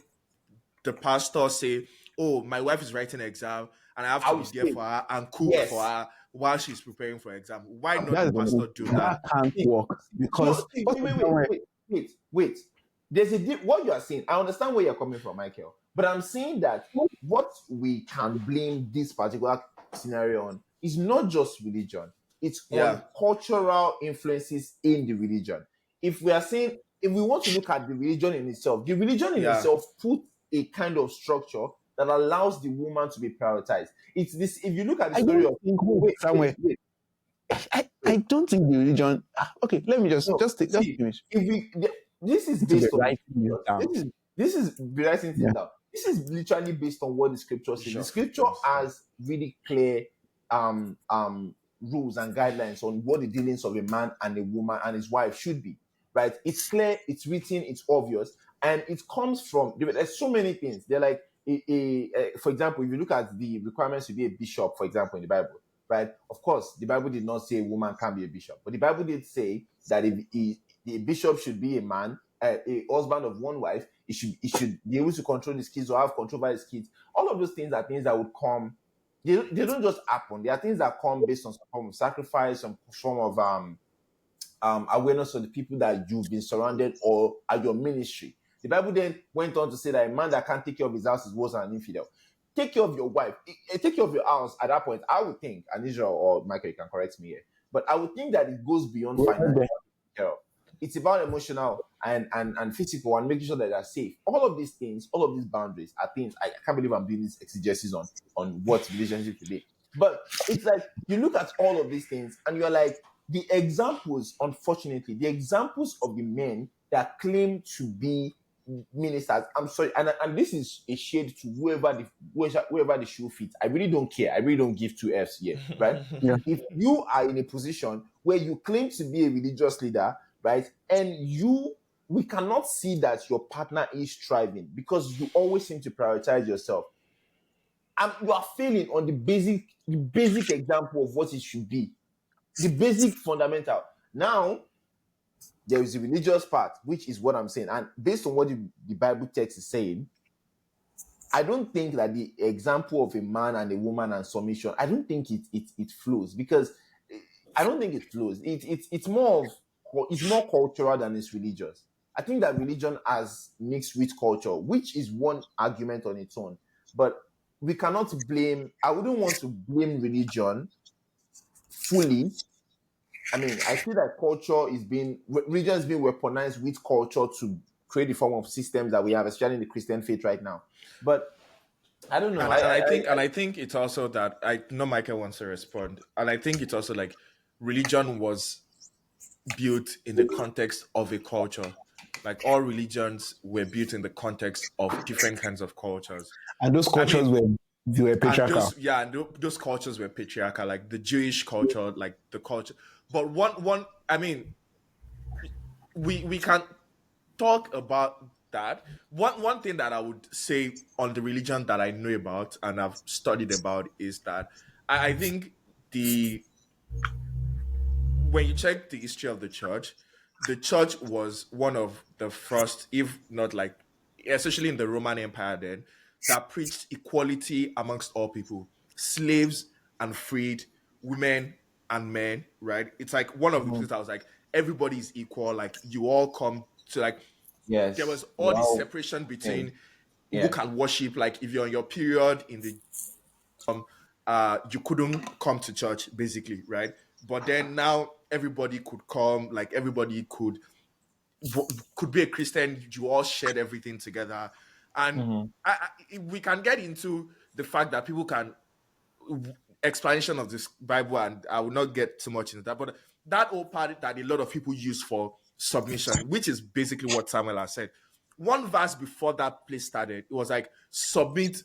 the pastor say, oh, my wife is writing an exam and I have to I be would there say, for her and cook yes. for her while she's preparing for exam? Why not the That's pastor do that? that can't work because No, wait. There's what you are saying. I understand where you're coming from, Michael, but I'm saying that what we can blame this particular scenario on is not just religion. It's on cultural influences in the religion. If we are saying, if we want to look at the religion in itself, the religion in itself put a kind of structure that allows the woman to be prioritized. It's this. If you look at the story of wait. I don't think the religion. Okay, let me just finish. This is based on this is writing things down. This is literally based on what the scripture says. The scripture has really clear rules and guidelines on what the dealings of a man and a woman and his wife should be. Right? It's clear, it's written, it's obvious, and it comes from. There's so many things. They're like, for example, if you look at the requirements to be a bishop, for example, in the Bible. Right? Of course, the Bible did not say a woman can be a bishop, but the Bible did say that the bishop should be a man, a husband of one wife. He should be able to control his kids or have control over his kids. All of those things are things that would come. They don't just happen. They are things that come based on some form of sacrifice, some form of awareness of the people that you've been surrounded or at your ministry. The Bible then went on to say that a man that can't take care of his house is worse than an infidel. Take care of your wife, take care of your house. At that point, I would think, and Israel or Michael, you can correct me here, but I would think that it goes beyond financial care. It's about emotional and physical and making sure that they're safe. All of these things, all of these boundaries are things I can't believe I'm doing this exegesis on what relationship should be. But it's like you look at all of these things and you're like, the examples, unfortunately, the examples of the men that claim to be ministers, I'm sorry, and this is a shade to whoever the shoe fits. I really don't care. I really don't give two F's here, right? If you are in a position where you claim to be a religious leader, right, and we cannot see that your partner is thriving because you always seem to prioritize yourself, and you are failing on the basic example of what it should be, the basic fundamental. Now, there is the religious part, which is what I'm saying. And based on what the Bible text is saying, I don't think that the example of a man and a woman and submission, I don't think it flows, because I don't think it flows. It's more cultural than it's religious. I think that religion has mixed with culture, which is one argument on its own. But we cannot blame, I wouldn't want to blame religion fully. I mean, I feel that religion is being weaponized with culture to create the form of systems that we have, especially in the Christian faith right now. But I don't know. I think it's also that I know Michael wants to respond, and I think it's also like religion was built in the context of a culture. Like all religions were built in the context of different kinds of cultures, and those cultures were patriarchal. Those cultures were patriarchal, like the Jewish culture, like the culture. But one, I mean, we can talk about that. One thing that I would say on the religion that I know about and I've studied about is that I think when you check the history of the church was one of the first, if not like, especially in the Roman Empire then, that preached equality amongst all people, slaves and freed, women and men, right? It's like one of the things that was like, everybody is equal. Like you all come to like Yes. there was all this Wow. separation between Yeah. who can worship. Like if you're on your period in the you couldn't come to church basically, right? But then now everybody could come, like everybody could be a Christian. You all shared everything together, and we can get into the fact that people can explanation of this Bible, and I will not get too much into that. But that whole part that a lot of people use for submission, which is basically what Samuel has said. One verse before that place started, it was like submit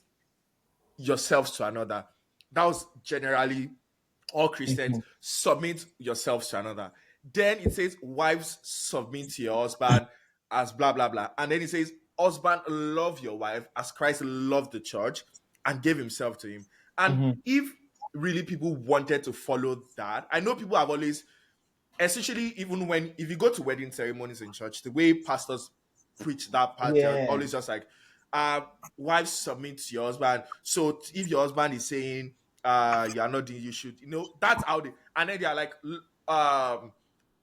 yourselves to another. That was generally all Christians submit yourselves to another. Then it says, wives submit to your husband as blah blah blah. And then it says, husband, love your wife as Christ loved the church and gave himself to him. And if really people wanted to follow that, I know people have always, especially even when if you go to wedding ceremonies in church, the way pastors preach that part, they're always just like, wives submit to your husband. So if your husband is saying you are not doing, you should, that's how they, and then they are like,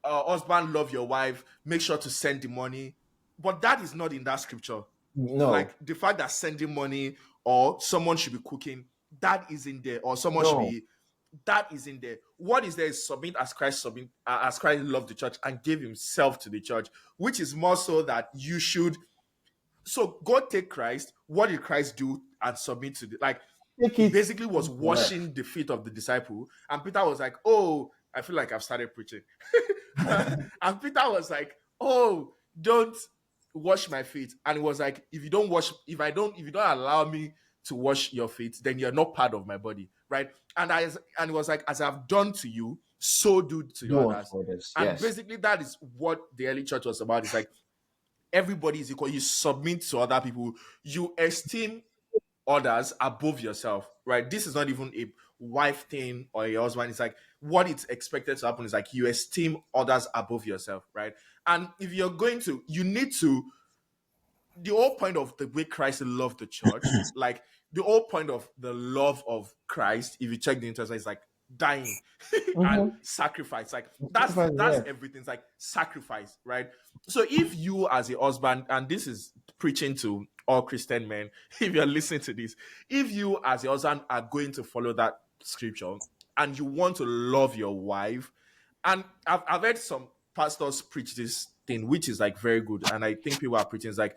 husband, love your wife, make sure to send the money. But that is not in that scripture. No. Like the fact that sending money or someone should be cooking, that is in there, or someone should be, that is in there. What is there is submit as Christ loved the church and gave himself to the church, which is more so that you should. So God take Christ. What did Christ do and submit to the, like? He basically was washing the feet of the disciple, and Peter was like, "Oh, I feel like I've started preaching," and Peter was like, "Oh, don't wash my feet," and it was like, "If you don't allow me to wash your feet, then you're not part of my body, right?" And it was like, "As I've done to you, so do to the others." And basically, that is what the early church was about. It's like everybody is equal. You submit to other people. You esteem others above yourself, right? This is not even a wife thing or a husband. It's like what it's expected to happen is like you esteem others above yourself, right? And if you're going to, you need to, the whole point of the way Christ loved the church, like the whole point of the love of Christ, if you check the interest, is like dying and sacrifice. Like that's everything. It's like sacrifice, right? So if you as a husband, and this is preaching to all Christian men, if you're listening to this, if you as a husband are going to follow that scripture and you want to love your wife, and I've heard some pastors preach this thing, which is like very good, and I think people are preaching, it's like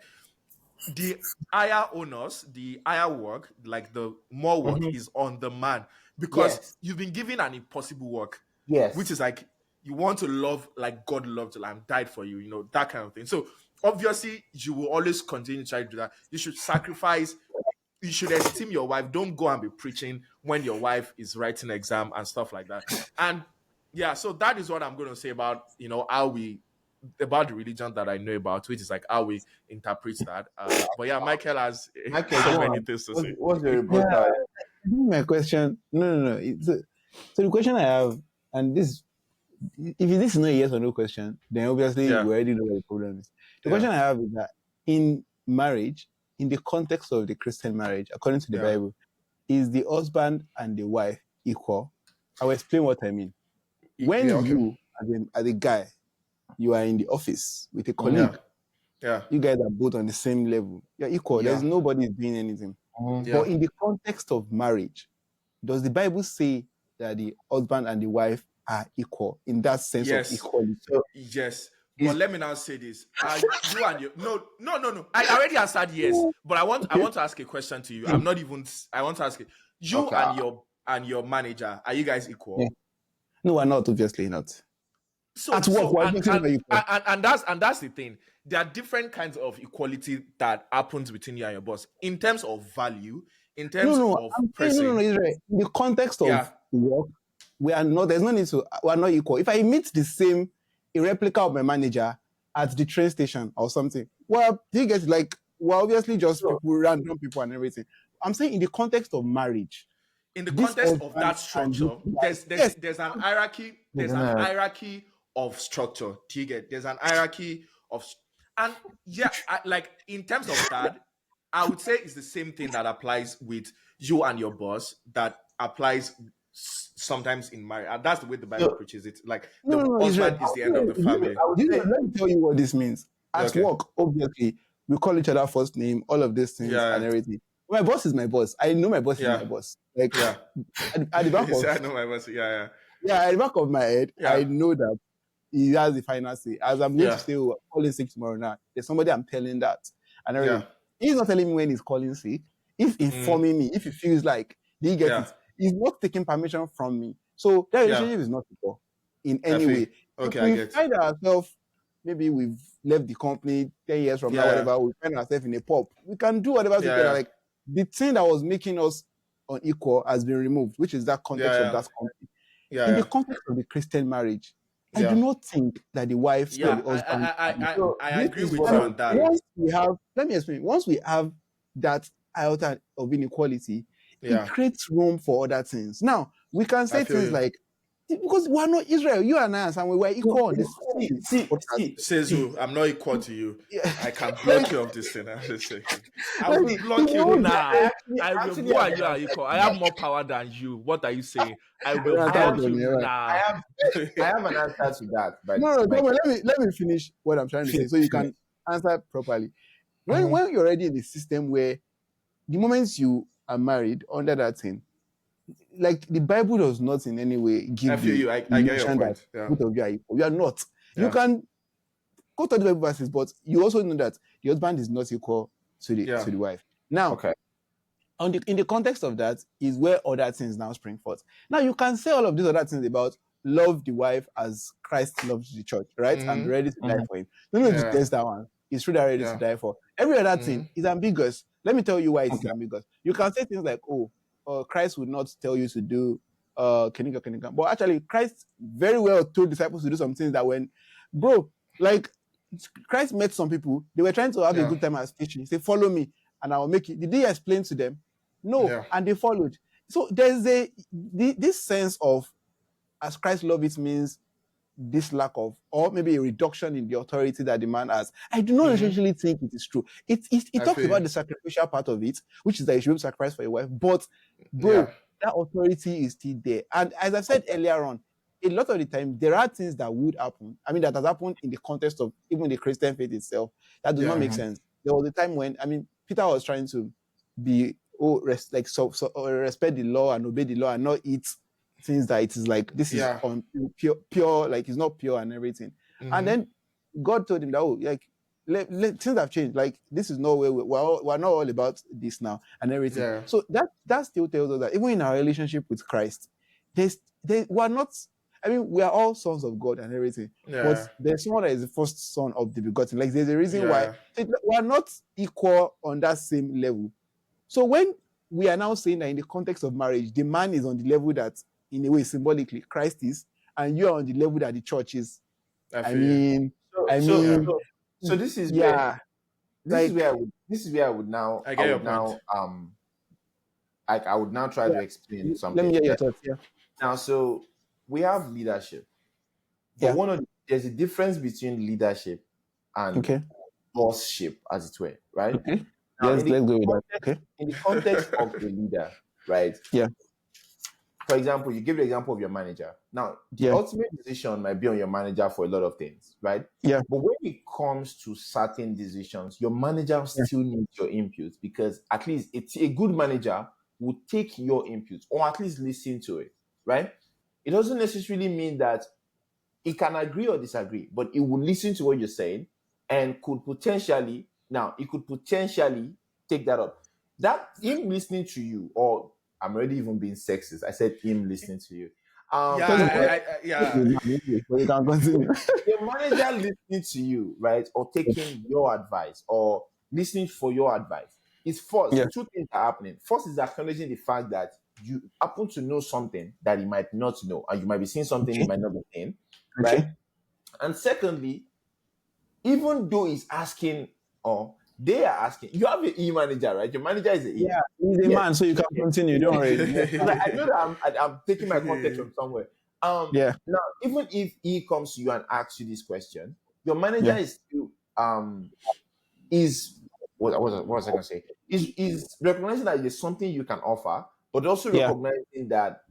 the higher onus, the higher work, like the more work is on the man, because you've been given an impossible work, which is like you want to love like God loved and died for you, that kind of thing. So obviously you will always continue to try to do that. You should sacrifice, you should esteem your wife. Don't go and be preaching when your wife is writing exam and stuff like that. And yeah, so that is what I'm going to say about about the religion that I know about, which is like how we interpret that. But yeah, Michael has so many things to say. What's your rebuttal? My question, no. So the question I have, and this, if this is not a yes or no question, then obviously we already know what the problem is. The question I have is that in marriage, in the context of the Christian marriage, according to the Bible, is the husband and the wife equal? I will explain what I mean. When you, as a guy, you are in the office with a colleague, you guys are both on the same level. You're equal. There's nobody doing anything. But in the context of marriage, does the Bible say that the husband and the wife are equal in that sense of equality? Yes. But let me now say this. You and your no. I already answered yes, but I want to ask a question to you. I want to ask it. You and your manager, are you guys equal? Yeah. No, we're not, obviously not. So at work, and that's the thing. There are different kinds of equality that happens between you and your boss in terms of value, in terms of pressing. No, Israel. In the context of work, we are not. There's no need to. We are not equal. If I meet a replica of my manager at the train station or something, well, you get like, well, obviously just people, random people and everything. I'm saying in the context of marriage. In the context of that structure, there's an hierarchy. There's an hierarchy of structure. Do you get? There's an hierarchy of, and like in terms of that, I would say it's the same thing that applies with you and your boss. That applies sometimes in marriage, and that's the way the Bible preaches it. Like the No, husband is the end of the family. Let me tell you what this means. At work, obviously, we call each other first name, all of these things and everything. My boss is my boss. I know my boss is my boss. Like at the back of I know my boss. at the back of my head, I know that he has the final say. As I'm going to say, calling sick tomorrow now, there's somebody I'm telling that. And everything. He's not telling me when he's calling sick. He's informing me. If he feels like he gets it, he's not taking permission from me. So that relationship is not equal in any way. Okay, if we find ourselves, maybe we've left the company 10 years from now, whatever, we find ourselves in a pub. We can do whatever together. Like the thing that was making us unequal has been removed, which is that context of that company. In the context of the Christian marriage, I do not think that the wife or the husband. I agree with you on that. Once we have, let me explain. Once we have that iota of inequality, it creates room for other things. Now we can say things like, because we're not Israel, you and I, and we were equal. Says who? I'm not equal to you. I can block you of this thing. I will block you now. I will go and you are equal. I have more power than you. What are you saying? I will block you now. I have an answer to that. But no, let me finish what I'm trying to say so you can answer properly. When you're already in the system where the moment you are married under that thing, like the Bible does not in any way give I feel you. I get your point. Both of you are equal. You are not. You can go to the Bible verses, but you also know that the husband is not equal to the wife. Now, in the context of that is where other things now spring forth. Now you can say all of these other things about love the wife as Christ loves the church, right? And ready to die for him. No, just test that one. It's true that ready to die for. Every other thing is ambiguous. Let me tell you why it's ambiguous. You can say things like, Christ would not tell you to do kenika. But actually, Christ very well told disciples to do some things that like Christ met some people, they were trying to have a good time as fishing. He said, follow me and I will make it. Did he explain to them? No. And they followed. So there's this sense of, as Christ love it means this lack of, or maybe a reduction in the authority that the man has. I do not necessarily think it is true. It talks about the sacrificial part of it, which is that you should sacrifice for your wife. But that authority is still there. And as I said earlier on, a lot of the time there are things that would happen. I mean, that has happened in the context of even the Christian faith itself. That does not make sense. There was a time when, Peter was trying to be respect the law and obey the law and not eat things that it is like this is on pure, like it's not pure and everything. And then God told him that things have changed. Like this is no way we're not all about this now and everything. So that still tells us that even in our relationship with Christ, we're not. We are all sons of God and everything, but there's someone that is the first son of the begotten. Like there's a reason why we're not equal on that same level. So when we are now saying that in the context of marriage, the man is on the level that, in a way, symbolically, Christ is, and you are on the level that the church is. So this is where I would now try to explain something. Let me hear your thoughts. Now, so we have leadership, but there's a difference between leadership and bossship, as it were, right? Okay. Now, let's go with that. Okay. In the context of the leader, right? Yeah. For example, you give the example of your manager. Now, the ultimate decision might be on your manager for a lot of things, right? Yeah. But when it comes to certain decisions, your manager still needs your input, because at least a good manager will take your input or at least listen to it, right? It doesn't necessarily mean that it can agree or disagree, but it will listen to what you're saying and could potentially take that up. That him listening to you, or I'm already even being sexist. I said him listening to you. But you can continue. Your manager listening to you, right, or taking your advice or listening for your advice. Is first, two things are happening. First is acknowledging the fact that you happen to know something that he might not know, and you might be seeing something he might not be seeing, right? And secondly, even though he's asking or they are asking, you have an e-manager, right? Your manager is an he's a man, so you can continue. Don't worry. I know that I'm taking my context from somewhere. Now, even if he comes to you and asks you this question, your manager is still what was I gonna say? Is recognizing that there's something you can offer, but also recognizing that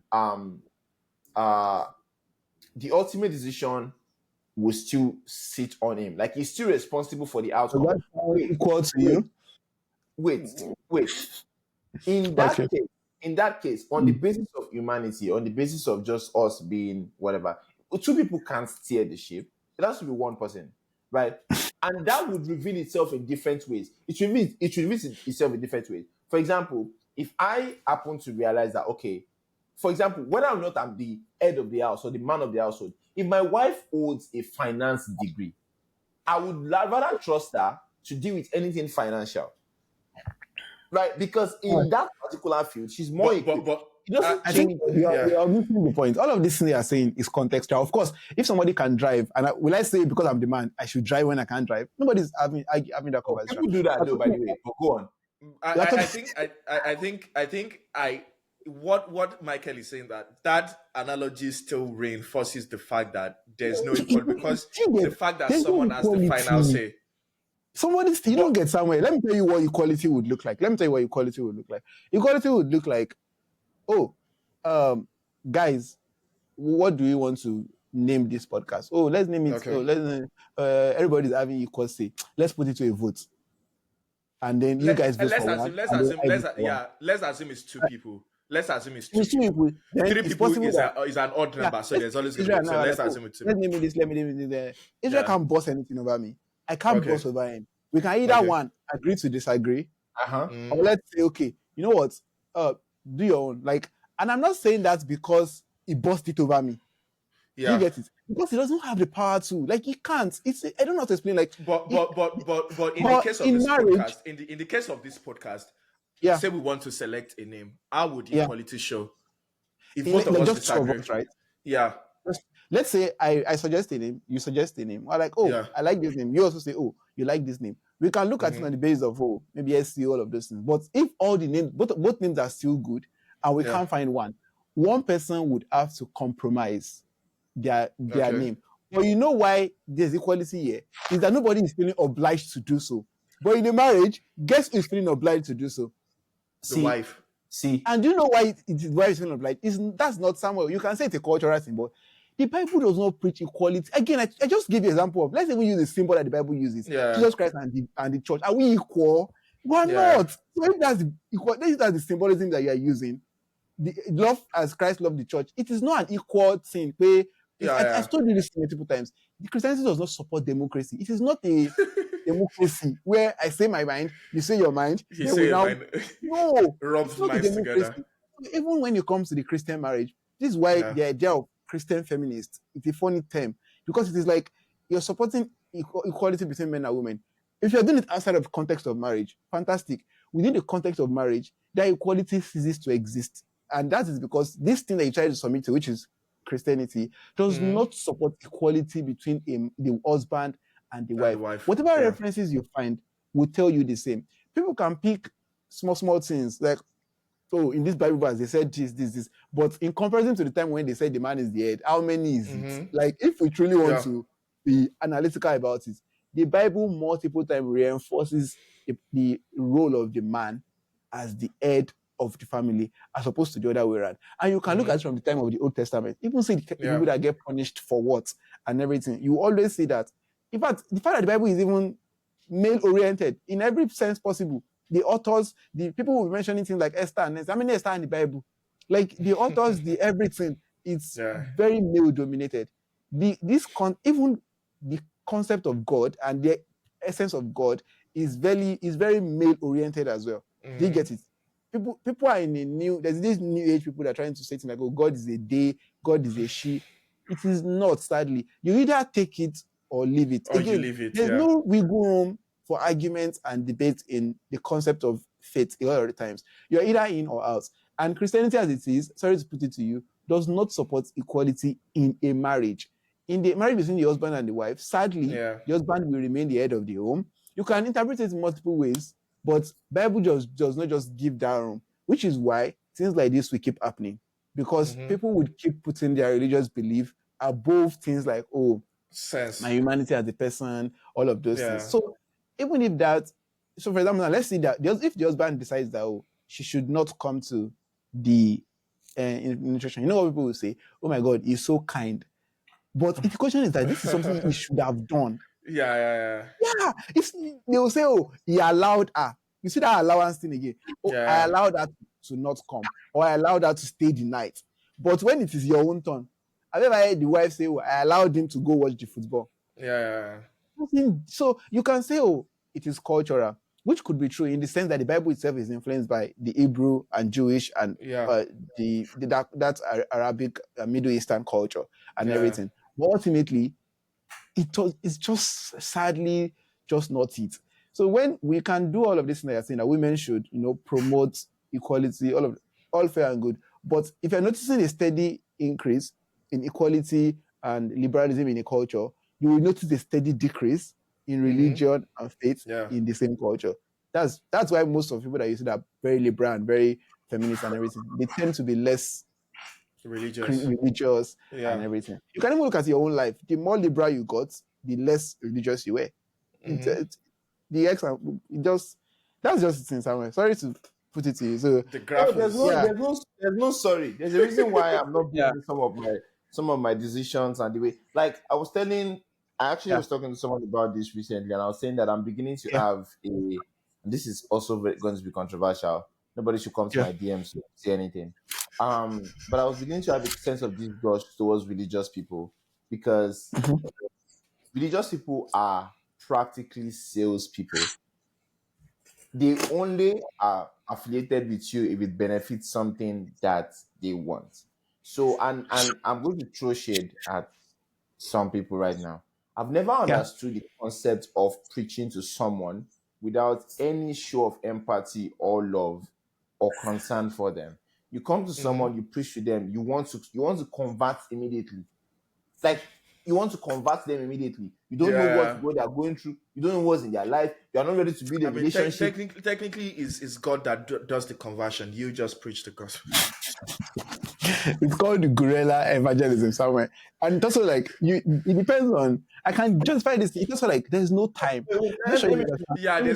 the ultimate decision will still sit on him. Like he's still responsible for the outcome. So that's equal to you. Wait. In that case, on the basis of humanity, on the basis of just us being whatever, two people can't steer the ship. It has to be one person, right? And that would reveal itself in different ways. It reveals itself in different ways. For example, if I happen to realize that, okay, for example, whether or not I'm the head of the house or the man of the household, if my wife holds a finance degree, I would rather trust her to deal with anything financial. Right, because in that particular field, she's more equipped. But it doesn't I change. think you are missing the point. All of this thing you are saying is contextual. Of course, if somebody can drive, and will I say because I'm the man, I should drive when I can't drive? Nobody's having that conversation. People do that though, by the way. But go on. I think what Michael is saying, that analogy still reinforces the fact that there's no equality, because the fact that someone has the final say. You don't get somewhere. Let me tell you what equality would look like. Equality would look like, guys, what do we want to name this podcast? Oh, let's name it. Okay. Everybody's having equal say. Let's put it to a vote. And then you guys vote for one. Let's assume it's two people. Let's assume it's two people. Three people is an odd number, so there's always going to be. So let's assume it's two. Let me name this. Israel can't boss anything over me. I can't boss over him. We can either one agree to disagree, or let's say, okay, you know what? Do your own. Like, and I'm not saying that because he bossed it over me. Yeah. You get it? Because he doesn't have the power to. Like, he can't. I don't know how to explain. Like, but in the case of this podcast, in the case of this podcast, say we want to select a name, how would equality show? If both of us disagree, right? Yeah. Let's say I suggest a name, you suggest a name. We're like, I like this name. You also say, you like this name. We can look at it on the basis of maybe SC, all of those things. But if all the names, both names are still good, and we can't find one person would have to compromise their name. But you know why there's equality here? Is that nobody is feeling obliged to do so. But in a marriage, guess who is feeling obliged to do so? The wife. See. And do you know why why it's feeling obliged? That's not somewhere. You can say it's a cultural symbol. The Bible does not preach equality. Again, I just give you an example of, let's say we use the symbol that the Bible uses. Yeah. Jesus Christ and the church. Are we equal? We're not. So if that's the symbolism that you are using, the love as Christ loved the church, it is not an equal thing. I've told you this multiple times. The Christianity does not support democracy. It is not a democracy where I say my mind, you say your mind. You say your mind. No. Rubs minds together. Even when it comes to the Christian marriage, this is why the idea of Christian feminist, it's a funny term, because it is like you're supporting equality between men and women. If you're doing it outside of the context of marriage, fantastic. Within the context of marriage, that equality ceases to exist. And that is because this thing that you try to submit to, which is Christianity, does not support equality between the husband and the wife. Whatever references you find will tell you the same. People can pick small things like, in this Bible verse, they said this. But in comparison to the time when they said the man is the head, how many is it? Like, if we truly want to be analytical about it, the Bible multiple times reinforces the role of the man as the head of the family, as opposed to the other way around. And you can look at it from the time of the Old Testament. Even see the people that get punished for what and everything. You always see that. In fact, the fact that the Bible is even male-oriented in every sense possible. The authors, the people who were mentioning things like Esther and Esther. How many Esther in the Bible? Like the authors, the everything, it's very male-dominated. Even the concept of God and the essence of God is very male-oriented as well. Do you get it? People are there's this new age people that are trying to say things like, God is a they, God is a she. It is not, sadly. You either take it or leave it. Or you leave it. There's no wiggle room for arguments and debate in the concept of faith a lot of the times. You're either in or out. And Christianity as it is, sorry to put it to you, does not support equality in a marriage. In the marriage between the husband and the wife, sadly, the husband will remain the head of the home. You can interpret it in multiple ways, but Bible does not just give that room, which is why things like this will keep happening. Because people would keep putting their religious belief above things like, sense, my humanity as a person, all of those things. So even if for example, let's see that if the husband decides that she should not come to the in nutrition, you know what people will say? Oh my God, he's so kind. But if the question is that this is something he should have done. Yeah. Yeah, they will say, oh, he allowed her. You see that allowance thing again? Oh, Yeah. I allowed her to not come, or I allowed her to stay the night. But when it is your own turn, have you ever heard the wife say, oh, I allowed him to go watch the football? Yeah. So you can say, oh, it is cultural, which could be true in the sense that the Bible itself is influenced by the Hebrew and Jewish and that Arabic, Middle Eastern culture and everything. But ultimately, it's just sadly just not it. So when we can do all of this, I think that women should, promote equality, all fair and good. But if you're noticing a steady increase in equality and liberalism in a culture, you will notice a steady decrease in religion and faith in the same culture. That's why most of people that you see that are very liberal and very feminist and everything, they tend to be less religious and everything. You can even look at your own life. The more liberal you got, the less religious you were. That's just it in some way. Sorry to put it to you. So the graph there's no sorry. There's a reason why I'm not doing some of my decisions and the way. Like I was talking to someone about this recently, and I was saying that I'm beginning to have and this is also going to be controversial. Nobody should come to my DMs to say anything. But I was beginning to have a sense of disgust towards religious people because religious people are practically salespeople. They only are affiliated with you if it benefits something that they want. So, and I'm going to throw shade at some people right now. I've never understood the concept of preaching to someone without any show of empathy or love or concern for them. You come to someone, you preach to them, you want to convert immediately. Like you want to convert them immediately. You don't know what they are going through. You don't know what's in their life. You are not ready to build a relationship. Technically, is God that does the conversion. You just preach the gospel. It's called the guerrilla evangelism somewhere. And it's also like it depends on. I can justify this. It's also like there's no time. There's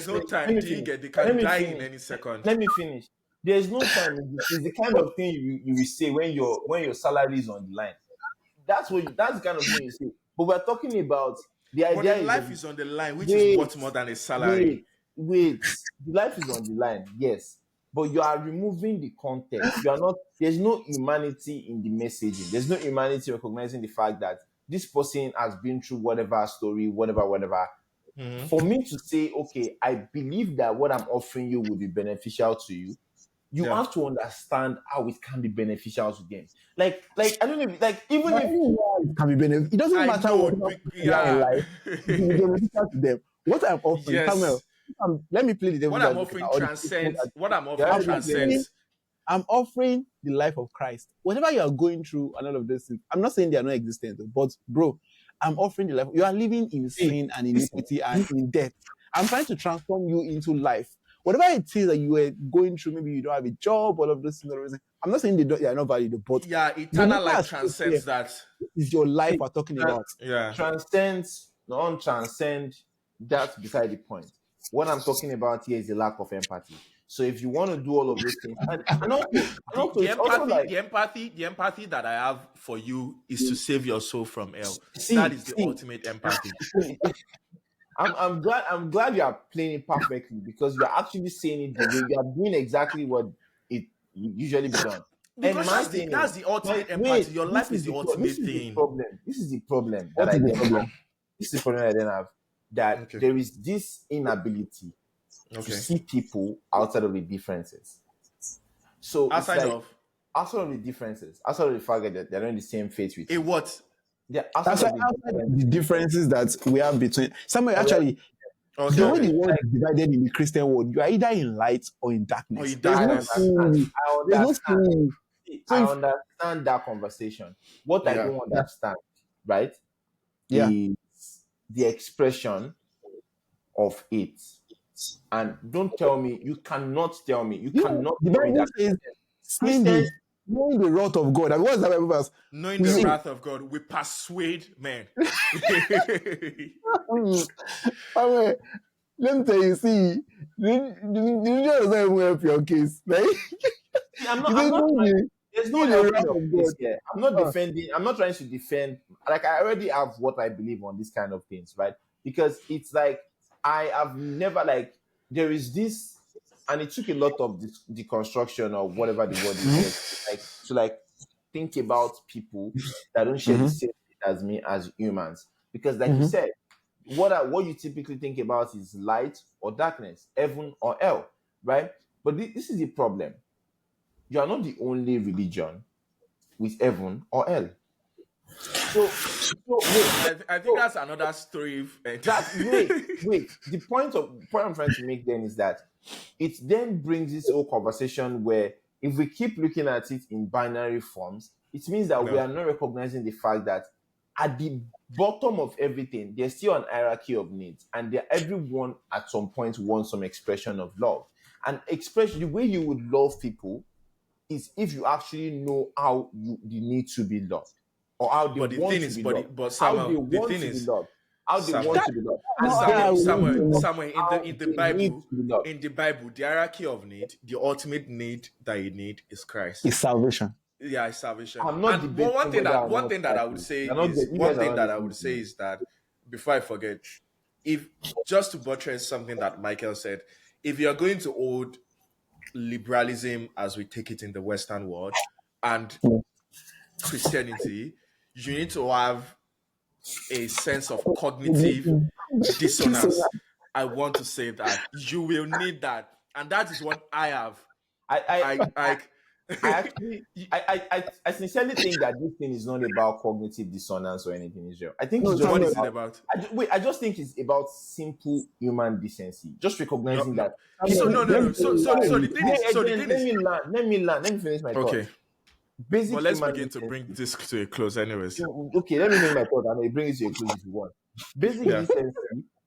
no time. They can die in any second. Let me finish. There's no time. It's the kind of thing you will say when your salary is on the line. That's the kind of thing you say. But we're talking about the idea. But life is on the line, which is worth more than a salary. Wait. The life is on the line, yes. But you are removing the context. There's no humanity in the messaging. There's no humanity recognizing the fact that this person has been through whatever story, whatever. For me to say, okay, I believe that what I'm offering you will be beneficial to you, you have to understand how it can be beneficial to them. Like I don't know, like even if it can be beneficial, it doesn't matter what in life, it will be beneficial to them. What I'm offering, Samuel, let me play the devil. What I'm offering transcends. I'm offering the life of Christ. Whatever you are going through and all of this, I'm not saying they are not existent, but bro, I'm offering the life. You are living in sin and iniquity and in death. I'm trying to transform you into life. Whatever it is that you are going through, maybe you don't have a job, all of this and everything. I'm not saying they are not valid, but eternal life transcends that. Is your life we're talking about? Transcends, non-transcend. That's beside the point. What I'm talking about here is the lack of empathy. So if you want to do all of those things, the empathy that I have for you is to save your soul from hell. That is the ultimate empathy. I'm glad you are playing it perfectly because you're actually saying it the way you are doing exactly what it usually be done. Because that's the ultimate empathy. Your life is the ultimate thing. This is the problem that I then have. That there is this inability to see people outside of the differences. So outside of the differences, outside of the fact that they're not in the same faith with you. What? Yeah, outside the differences that we have between Samuel, actually, the way the world is divided in the Christian world, you are either in light or in darkness. I understand that conversation. What I don't understand, right? Is the expression of it. And don't tell me, you cannot tell me the Bible says, knowing the wrath of God. And what's that Bible verse? Knowing the wrath of God, we persuade men. Let me tell you, see, the religion doesn't even help your case. Right? I'm not there's no In the helping wrath of of this God. here. I'm not defending. I'm not trying to defend. Like I already have what I believe on these kind of things, right? Because it's like I have never like there is this, and it took a lot of this deconstruction or whatever the word is, like think about people that don't share the same faith as me as humans. Because, like you said, what you typically think about is light or darkness, heaven or hell, right? But this is the problem. You are not the only religion with heaven or hell. So wait. I think that's another story. Wait. The point I'm trying to make then is that it then brings this whole conversation where if we keep looking at it in binary forms, it means that we are not recognizing the fact that at the bottom of everything, there's still an hierarchy of needs, and everyone at some point wants some expression of love. And expression, the way you would love people is if you actually know how you need to be loved, or how they want to be loved, but how Samuel, they want to be loved, how they want to be loved. Samuel, in the Bible, the hierarchy of need, the ultimate need that you need is Christ. It's salvation. Yeah, it's salvation. I'm not And debating one thing whether that I would say is that before I forget, if just to buttress something that Michael said, if you're going to hold liberalism as we take it in the Western world and Christianity, you need to have a sense of cognitive dissonance. I want to say that you will need that, and that is what I have. I sincerely think that this thing is not about cognitive dissonance or anything, Israel. I think it's just what is it about? I just think it's about simple human decency. Just recognizing that. So the thing is, let me learn. Let me finish my thought. Okay. Basic but let's human begin to decency. bring this to a close, anyways. Okay, let me make my thought, and I'll bring it to a close if you want. Basic decency,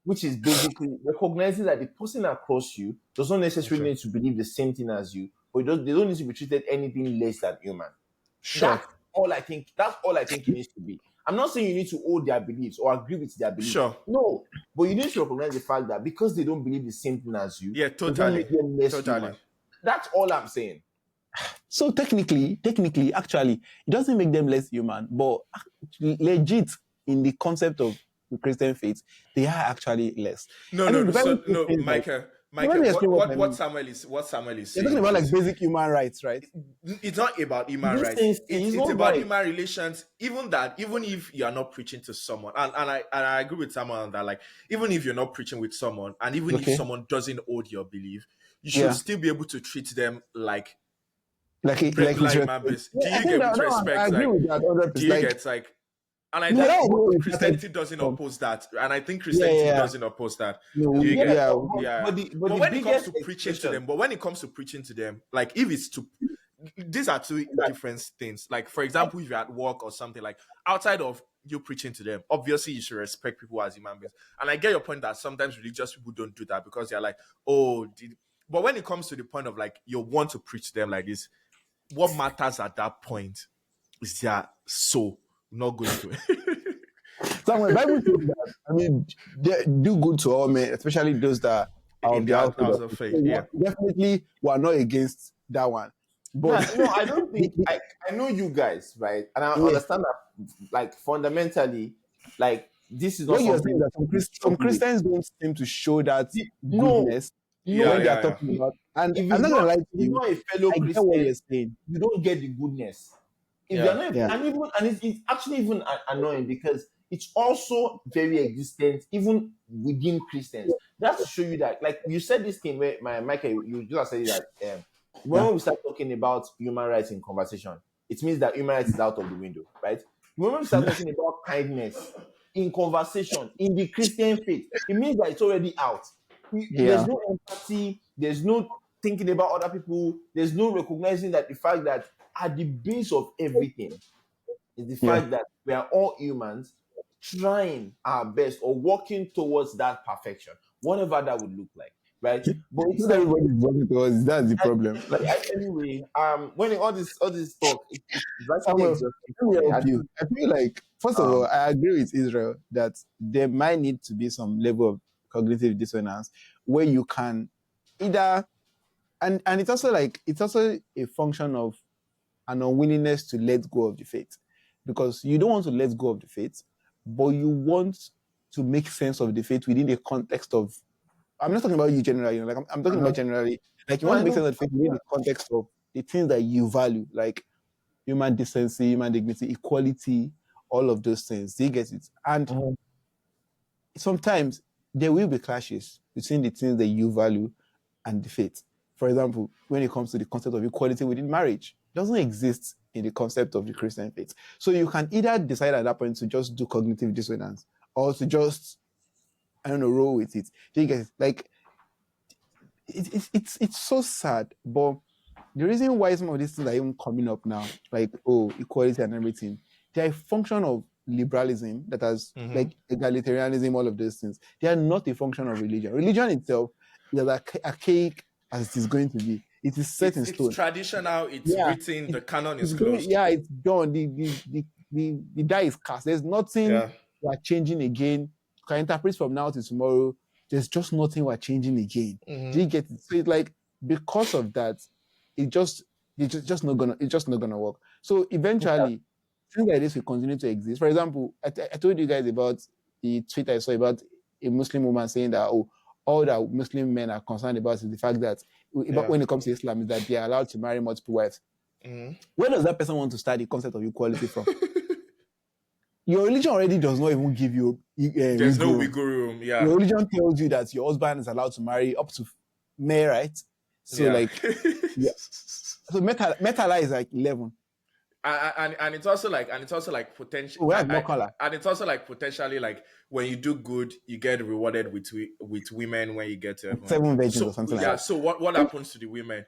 which is basically recognizing that the person across you does not necessarily need to believe the same thing as you, but they don't need to be treated anything less than human. Sure. That's all I think it needs to be. I'm not saying you need to hold their beliefs or agree with their beliefs. Sure. No, but you need to recognize the fact that because they don't believe the same thing as you, totally. Human. That's all I'm saying. So technically, actually, it doesn't make them less human, but legit in the concept of the Christian faith, they are actually less. Michael, what Samuel is saying. You're talking about like basic human rights, right? It's not about human rights. It's about human relations. Even if you are not preaching to someone, and I agree with Samuel on that. Like, even if you're not preaching with someone, and even if someone doesn't hold your belief, you should still be able to treat them like human beings. Do you get with respect? I agree with that 100%. Do you get like? And I think Christianity doesn't oppose that, and I think Christianity doesn't oppose that. But when it comes to preaching to them, like if it's to, these are two different things. Like, for example, if you're at work or something, like outside of you preaching to them, obviously you should respect people as human beings. And I get your point that sometimes religious people don't do that because they're like, but when it comes to the point of like you want to preach to them like this, what matters at that point is their soul, not going to it. So when Bible says that, I mean, do good to all men, especially those that are in the house of faith. Yeah, definitely, we are not against that one. But no, I don't think I know you guys, right? And I understand that, like, fundamentally, like, this is not what you're saying that some Christians don't seem to show that goodness when they are talking about. And I'm not gonna lie to you, not a fellow I get what you're saying. You don't get the goodness. If you're not, and it's actually even annoying because it's also very existent even within Christians. That's to show you that, like you said this thing where Michael, you just said that when we start talking about human rights in conversation, it means that human rights is out of the window, right? When we start talking about kindness in conversation in the Christian faith, it means that it's already out. There's no empathy, there's no thinking about other people, there's no recognizing that the fact that at the base of everything is the fact that we are all humans trying our best or working towards that perfection, whatever that would look like, right? But it's not everybody's working towards. That's the problem. Anyway, when all this talk, I feel like, first of all, I agree with Israel that there might need to be some level of cognitive dissonance where you can either, and it's also a function of an unwillingness to let go of the faith, because you don't want to let go of the faith, but you want to make sense of the faith within the context of. I'm not talking about you generally, like I'm talking about generally. Like you want to make sense of the faith within the context of the things that you value, like human decency, human dignity, equality, all of those things. Do you get it? And sometimes there will be clashes between the things that you value and the faith. For example, when it comes to the concept of equality within marriage, it doesn't exist in the concept of the Christian faith. So you can either decide at that point to just do cognitive dissonance or to just, I don't know, roll with it. Do you get it? Like, it's so sad, but the reason why some of these things are even coming up now, like equality and everything, they're a function of liberalism that has like egalitarianism, all of those things. They are not a function of religion. Religion itself is as archaic as it is going to be. It is set in stone. It's traditional. It's written. The canon is closed. It's done. The die is cast. There's nothing we're changing again. You can interpret from now to tomorrow. There's just nothing we're changing again. Do you get it? So it's like, because of that, it's just not gonna work. So eventually, things like this will continue to exist. For example, I told you guys about the tweet I saw about a Muslim woman saying that all that Muslim men are concerned about is the fact that when it comes to Islam, is that they are allowed to marry multiple wives. Where does that person want to start the concept of equality from? Your religion already does not even give you. There's no wiggle room. Yeah. Your religion tells you that your husband is allowed to marry up to May, right? So so Metala is like 11. And it's also like potential. And it's also like potentially like when you do good, you get rewarded with women when you get to 7 virgins or something like that. So what happens to the women?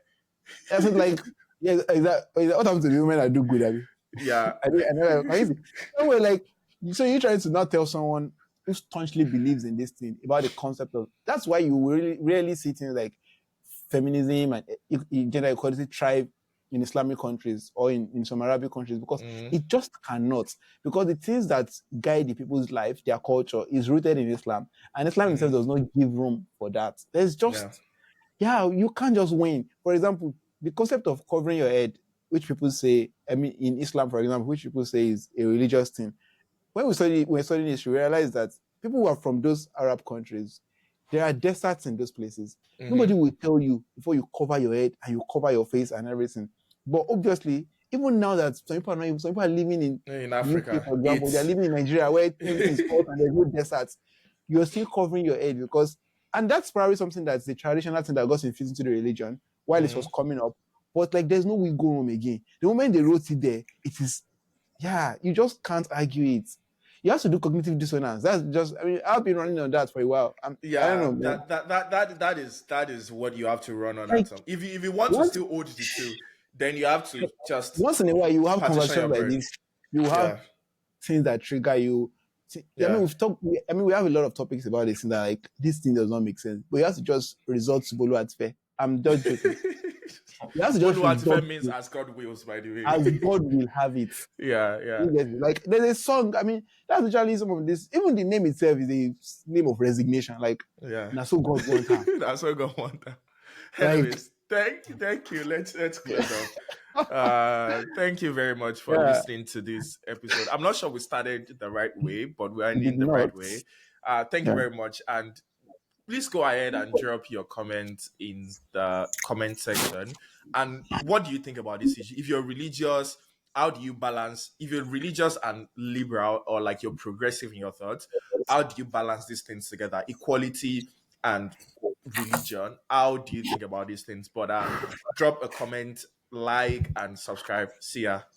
That's like what happens to the women that do good? Abi? Yeah. I know. Anyway, like, so you're trying to not tell someone who staunchly believes in this thing about the concept of. That's why you really rarely see things like feminism and gender equality thrive in Islamic countries or in some Arabic countries, because it just cannot. Because the things that guide the people's life, their culture, is rooted in Islam, and Islam itself does not give room for that. There's just you can't just win. For example, the concept of covering your head, which people say, in Islam, for example, which people say is a religious thing. When we're studying this, we realize that people who are from those Arab countries, there are deserts in those places. Nobody will tell you before you cover your head and you cover your face and everything. But obviously, even now that some people are living in Africa, UK, for example, they're living in Nigeria where everything is hot and there's no deserts. You're still covering your head and that's probably something that's the traditional thing that got infused into the religion while it was coming up. But like, there's no wiggle room again. The moment they wrote it there, it is, you just can't argue it. You have to do cognitive dissonance. That's just, I've been running on that for a while. I don't know. That is what you have to run on. Like, if you want to still hold the two, then you have to just once in a while you have conversations like this. You have things that trigger you. We have a lot of topics about this, and that like this thing does not make sense. But you have to just resort to Bolu at fair. I'm just joking. You have to just Bolu at means as God wills, by the way. As God will have it. Yeah. Like there's a song. That's literally some of this. Even the name itself is a name of resignation. Like, that's so God wants her. That's what God wants her. Anyways, thank you. Let's close up. Thank you very much for listening to this episode. I'm not sure we started the right way, but we're ending the right way. Thank you very much, and please go ahead and drop your comments in the comment section. And what do you think about this issue? If you're religious, how do you balance? If you're religious and liberal, or like you're progressive in your thoughts, how do you balance these things together? Equality and religion. How do you think about these things? But drop a comment, like, and subscribe. See ya.